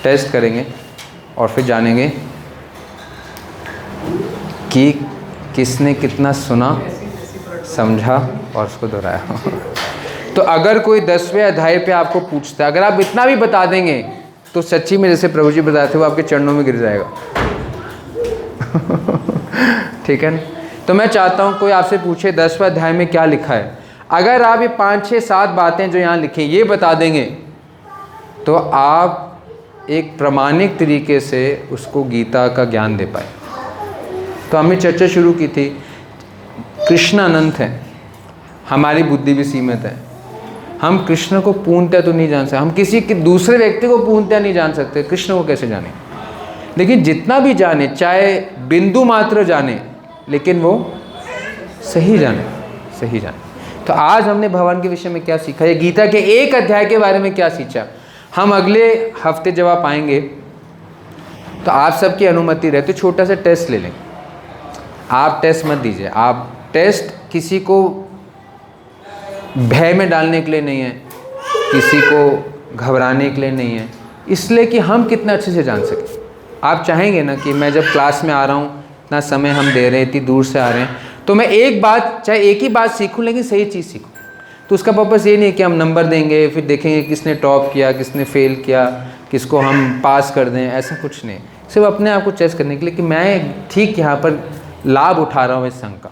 टेस्ट करेंगे और फिर जानेंगे कि किसने कितना सुना, समझा और उसको दोहराया। तो अगर कोई 10वें अध्याय पे आपको पूछता है, अगर आप इतना भी बता देंगे तो सच्ची में जैसे प्रभु जी बताते वो आपके चरणों में गिर जाएगा। ठीक है ना? तो मैं चाहता हूँ कोई आपसे पूछे 10वें अध्याय में क्या लिखा है, अगर आप ये 5, 6, 7 बातें जो यहाँ लिखी ये बता देंगे तो आप एक प्रामाणिक तरीके से उसको गीता का ज्ञान दे पाए। तो हमने चर्चा शुरू की थी, कृष्ण अनंत है, हमारी बुद्धि भी सीमित है, हम कृष्ण को पूर्णतः तो नहीं जान सकते, हम किसी के दूसरे व्यक्ति को पूर्णतः नहीं जान सकते, कृष्ण को कैसे जाने। लेकिन जितना भी जाने, चाहे बिंदु मात्र जाने, लेकिन वो सही जाने, सही जाने। तो आज हमने भगवान के विषय में क्या सीखा, ये गीता के एक अध्याय के बारे में क्या सीखा। हम अगले हफ्ते जब आप आएंगे तो आप सबकी अनुमति रहे तो छोटा सा टेस्ट ले लें। आप टेस्ट मत दीजिए, आप टेस्ट किसी को भय में डालने के लिए नहीं है, किसी को घबराने के लिए नहीं है, इसलिए कि हम कितना अच्छे से जान सकें। आप चाहेंगे ना कि मैं जब क्लास में आ रहा हूँ, इतना समय हम दे रहे हैं, इतनी दूर से आ रहे हैं, तो मैं एक बात, चाहे एक ही बात सीखूं लेकिन सही चीज़ सीखूं। तो उसका पर्पस ये नहीं है कि हम नंबर देंगे फिर देखेंगे किसने टॉप किया, किसने फेल किया, किसको हम पास कर दें, ऐसा कुछ नहीं। सिर्फ अपने आप को टेस्ट करने के लिए कि मैं ठीक यहाँ पर लाभ उठा रहा हूँ इस संघ का।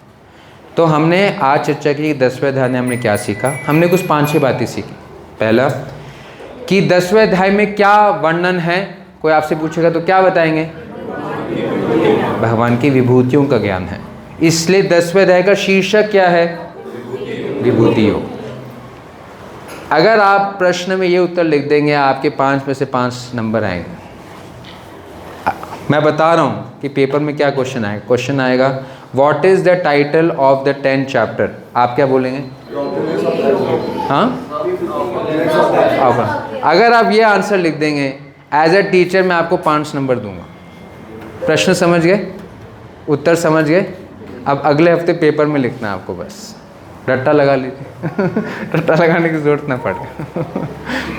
तो हमने आज चर्चा की 10वें अध्याय में हमने क्या सीखा। हमने कुछ 5-6 बातें सीखी। पहला कि 10वें अध्याय में क्या वर्णन है, कोई आपसे पूछेगा तो क्या बताएंगे, भगवान की विभूतियों का ज्ञान है। इसलिए 10वें अध्याय का शीर्षक क्या है, विभूति योग। अगर आप प्रश्न में ये उत्तर लिख देंगे आपके 5 में से 5 नंबर आएंगे। मैं बता रहा हूँ कि पेपर में क्या क्वेश्चन आएगा। क्वेश्चन आएगा what is the title of the 10th chapter. आप क्या बोलेंगे? हाँ, अगर आप ये आंसर लिख देंगे एज ए टीचर मैं आपको 5 नंबर दूंगा। प्रश्न समझ गए, उत्तर समझ गए। अब अगले हफ्ते पेपर में लिखना है आपको, बस रट्टा लगा लीजिए। रट्टा लगाने की ज़रूरत ना पड़े।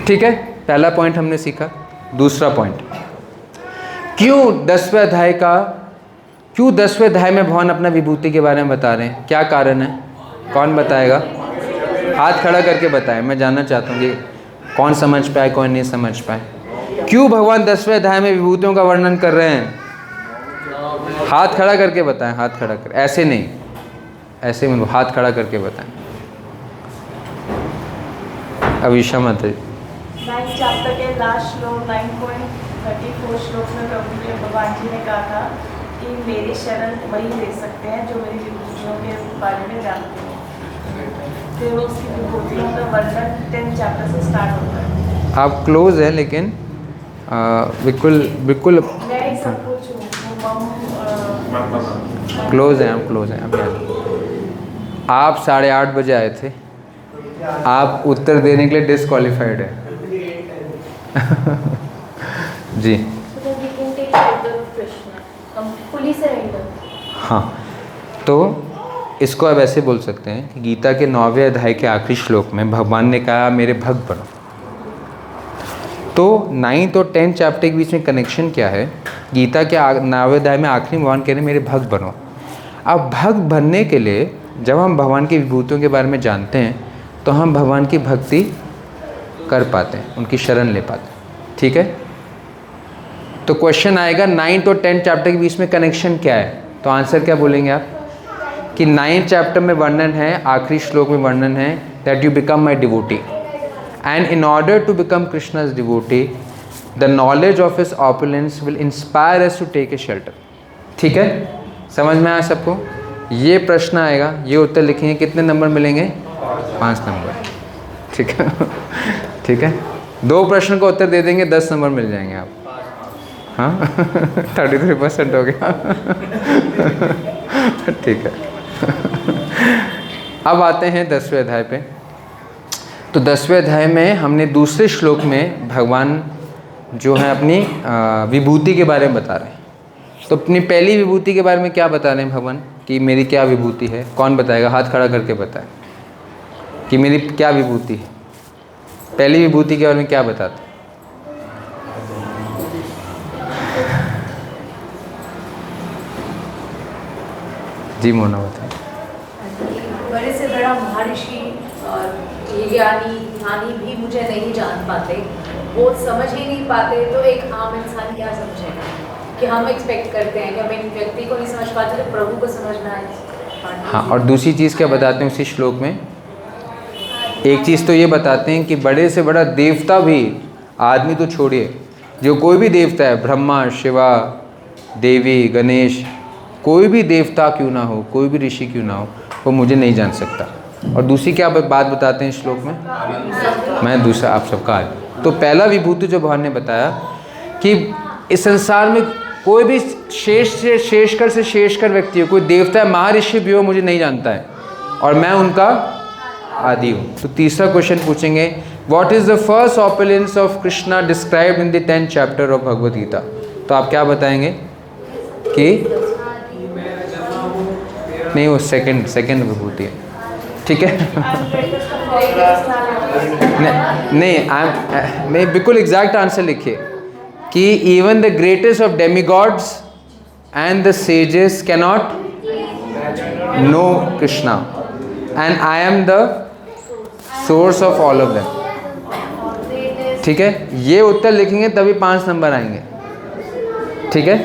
ठीक है, पहला पॉइंट हमने सीखा। दूसरा पॉइंट, क्यों 10वें अध्याय में भगवान अपना विभूति के बारे में बता रहे हैं, क्या कारण है? कौन बताएगा? हाथ खड़ा करके बताएं, मैं जानना चाहता हूँ कि कौन समझ पाए कौन नहीं समझ पाए। क्यों भगवान 10वें अध्याय में विभूतियों का वर्णन कर रहे हैं? हाथ खड़ा करके बताएं, हाथ खड़ा कर, ऐसे नहीं, ऐसे में हाथ खड़ा करके बताएं। अविशा मत। 9th चैप्टर के लास्ट श्लोक 9.34 श्लोक में प्रभु जी भगवान जी ने कहा था कि मेरी शरण वही ले सकते हैं जो मेरी विभूतियों के बारे में जानते हैं। फिर उसकी विभूतियों का वर्णन 10th चैप्टर से स्टार्ट होता है। आप क्लोज है लेकिन बिल्कुल बिल्कुल मैं सब कुछ क्लोज हैं, हम क्लोज हैं। आप 8:30 बजे आए थे, आप उत्तर देने के लिए डिसक्वालीफाइड है। जी हाँ, तो इसको आप ऐसे बोल सकते हैं कि गीता के 9वें अध्याय के आखिरी श्लोक में भगवान ने कहा मेरे भक्त बनो। तो 9th और 10th चैप्टर के बीच में कनेक्शन क्या है? गीता के 9वें अध्याय में आखिरी भगवान कह रहे मेरे भक्त बनो। अब भक्त बनने के लिए जब हम भगवान की विभूतियों के बारे में जानते हैं तो तो हम भगवान की भक्ति कर पाते हैं, उनकी शरण ले पाते हैं। ठीक है, तो क्वेश्चन आएगा 9th और 10th चैप्टर के बीच में कनेक्शन क्या है, तो आंसर क्या बोलेंगे आप कि 9th चैप्टर में वर्णन है, आखिरी श्लोक में वर्णन है that you become my devotee and in order to become Krishna's devotee the knowledge of his opulence will inspire us to take a shelter. ठीक है, समझ में आया सबको? ये प्रश्न आएगा, ये उत्तर लिखेंगे, कितने नंबर मिलेंगे? 5 नंबर। ठीक है ठीक है, 2 प्रश्न का उत्तर दे देंगे 10 नंबर मिल जाएंगे आप। हाँ 33% हो गया ठीक है अब आते हैं 10वें अध्याय पे। तो 10वें अध्याय में हमने दूसरे श्लोक में भगवान जो है अपनी विभूति के बारे में बता रहे हैं। तो अपनी पहली विभूति के बारे में क्या बता रहे हैं भगवान कि मेरी क्या विभूति है? कौन बताएगा? हाथ खड़ा करके बताए कि मेरी क्या विभूति है। पहली विभूति के बारे में क्या बताते? जी मोना बताए। बड़े से बड़ा महर्षि और ज्ञानी ध्यानी भी मुझे नहीं जान पाते, वो समझ ही नहीं पाते, तो एक आम इंसान क्या समझेगा? कि हम एक्सपेक्ट करते हैं कि हम एक व्यक्ति को नहीं समझ पाते तो प्रभु को समझना है। हाँ, और दूसरी चीज़ क्या बताते हैं उसी श्लोक में? एक चीज़ तो ये बताते हैं कि बड़े से बड़ा देवता भी, आदमी तो छोड़िए, जो कोई भी देवता है, ब्रह्मा, शिवा, देवी, गणेश, कोई भी देवता क्यों ना हो, कोई भी ऋषि क्यों ना हो, वो मुझे नहीं जान सकता। और दूसरी क्या बात बताते हैं इस श्लोक में? मैं दूसरा आप सबका आदमी। तो पहला विभूति जो भगवान ने बताया कि इस संसार में कोई भी शेषकर से शेषकर व्यक्ति हो, कोई देवता है, महर्षि भी हो, मुझे नहीं जानता है और मैं उनका आदि हूँ। तो तीसरा क्वेश्चन पूछेंगे, what is the first opulence of Krishna described in the 10th chapter of Bhagavad Gita? तो आप क्या बताएंगे कि नहीं, वो सेकंड विभूति है। ठीक है नहीं बिल्कुल एग्जैक्ट आंसर लिखिए कि even the greatest of demigods and the sages cannot know Krishna and I am the source of all of them. ठीक है, ये उत्तर लिखेंगे तभी 5 नंबर आएंगे। ठीक है,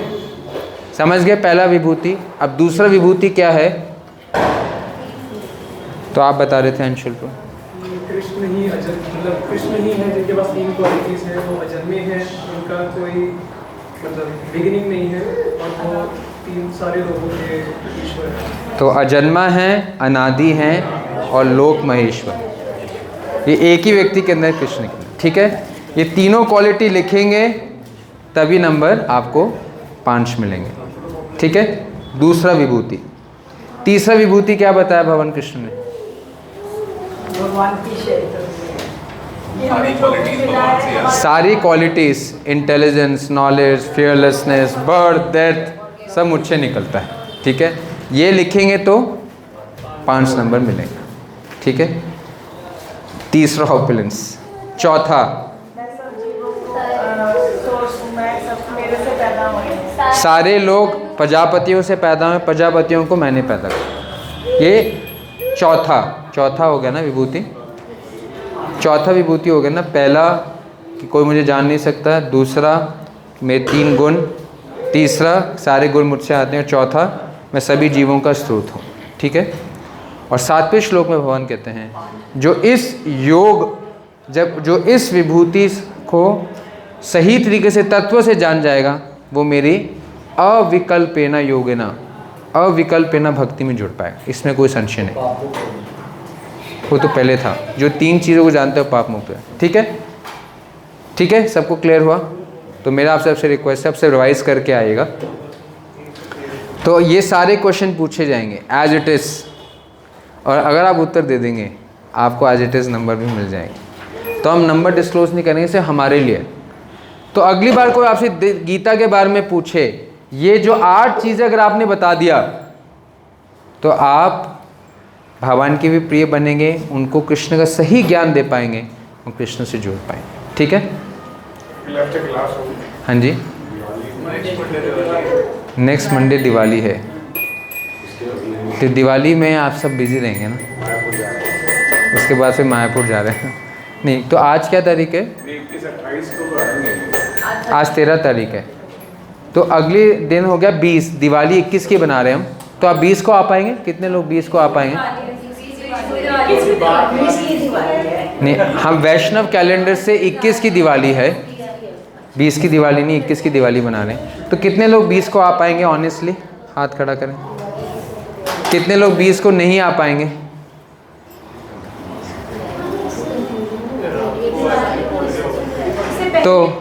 समझ गए पहला विभूति। अब दूसरा विभूति क्या है, तो आप बता रहे थे अंशुल को? कृष्ण ही मतलब कृष्ण ही है जिनके पास 3 क्वालिटीज हैं, वो अजन्मे हैं, उनका कोई मतलब बिगिनिंग नहीं है और वो 3 सारे लोगों के ईश्वर हैं। तो अजन्मा है, अनादि हैं और लोक महेश्वर, ये एक ही व्यक्ति के अंदर, कृष्ण के अंदर। ठीक है, ये तीनों क्वालिटी लिखेंगे तभी नंबर आपको 5 मिलेंगे। ठीक है, दूसरा विभूति। तीसरा विभूति क्या बताया भगवान कृष्ण ने? भगवान की सारी qualities, intelligence, knowledge, fearlessness, birth, death, सब मुझसे निकलता है। ठीक है, ये लिखेंगे तो 5 नंबर मिलेंगे। ठीक है, तीसरा ऑपुलेंस। चौथा, सारे लोग प्रजापतियों से पैदा हुए, प्रजापतियों को मैंने पैदा किया। ये चौथा हो गया ना विभूति। चौथा विभूति हो गया ना। पहला कि कोई मुझे जान नहीं सकता, दूसरा मेरे 3 गुण, तीसरा सारे गुण मुझसे आते हैं, चौथा मैं सभी जीवों का स्रोत हूँ। ठीक है, और 7वें श्लोक में भगवान कहते हैं जो इस विभूति को सही तरीके से तत्व से जान जाएगा वो मेरी अविकल्पेना योगिना, अविकल्पेना भक्ति में जुड़ पाएगा। इसमें कोई संशय नहीं, वो तो पहले था। जो 3 चीज़ों को जानते हो पाप मुक्त है। ठीक है, ठीक है, सबको क्लियर हुआ? तो मेरा आप सबसे रिक्वेस्ट है, आपसे रिवाइज करके आइएगा। तो ये सारे क्वेश्चन पूछे जाएंगे एज इट इज़, और अगर आप उत्तर दे देंगे आपको एज इट इज़ नंबर भी मिल जाएंगे। तो हम नंबर डिस्क्लोज नहीं करेंगे, सिर्फ हमारे लिए। तो अगली बार कोई आपसे गीता के बारे में पूछे, ये जो 8 चीज़ें अगर आपने बता दिया तो आप भगवान के भी प्रिय बनेंगे, उनको कृष्ण का सही ज्ञान दे पाएंगे और कृष्ण से जुड़ पाएंगे। ठीक है, हाँ जी, नेक्स्ट मंडे दिवाली है, तो दिवाली में आप सब बिजी रहेंगे ना, इसके बाद से मायापुर जा रहे हैं। नहीं तो आज क्या तारीख है? 21-28 को तो आएंगे। आज 13 तारीख है, तो अगले दिन हो गया 20, दिवाली 21 की बना रहे हैं हम, तो आप 20 को आ पाएंगे? कितने लोग 20 को आ पाएंगे? नहीं, हम वैष्णव कैलेंडर से 21 की दिवाली है, 20 की दिवाली नहीं, 21 की दिवाली बना रहे हैं। तो कितने लोग 20 को आ पाएंगे? ऑनेस्टली हाथ खड़ा करें। कितने लोग 20 को नहीं आ पाएंगे? तो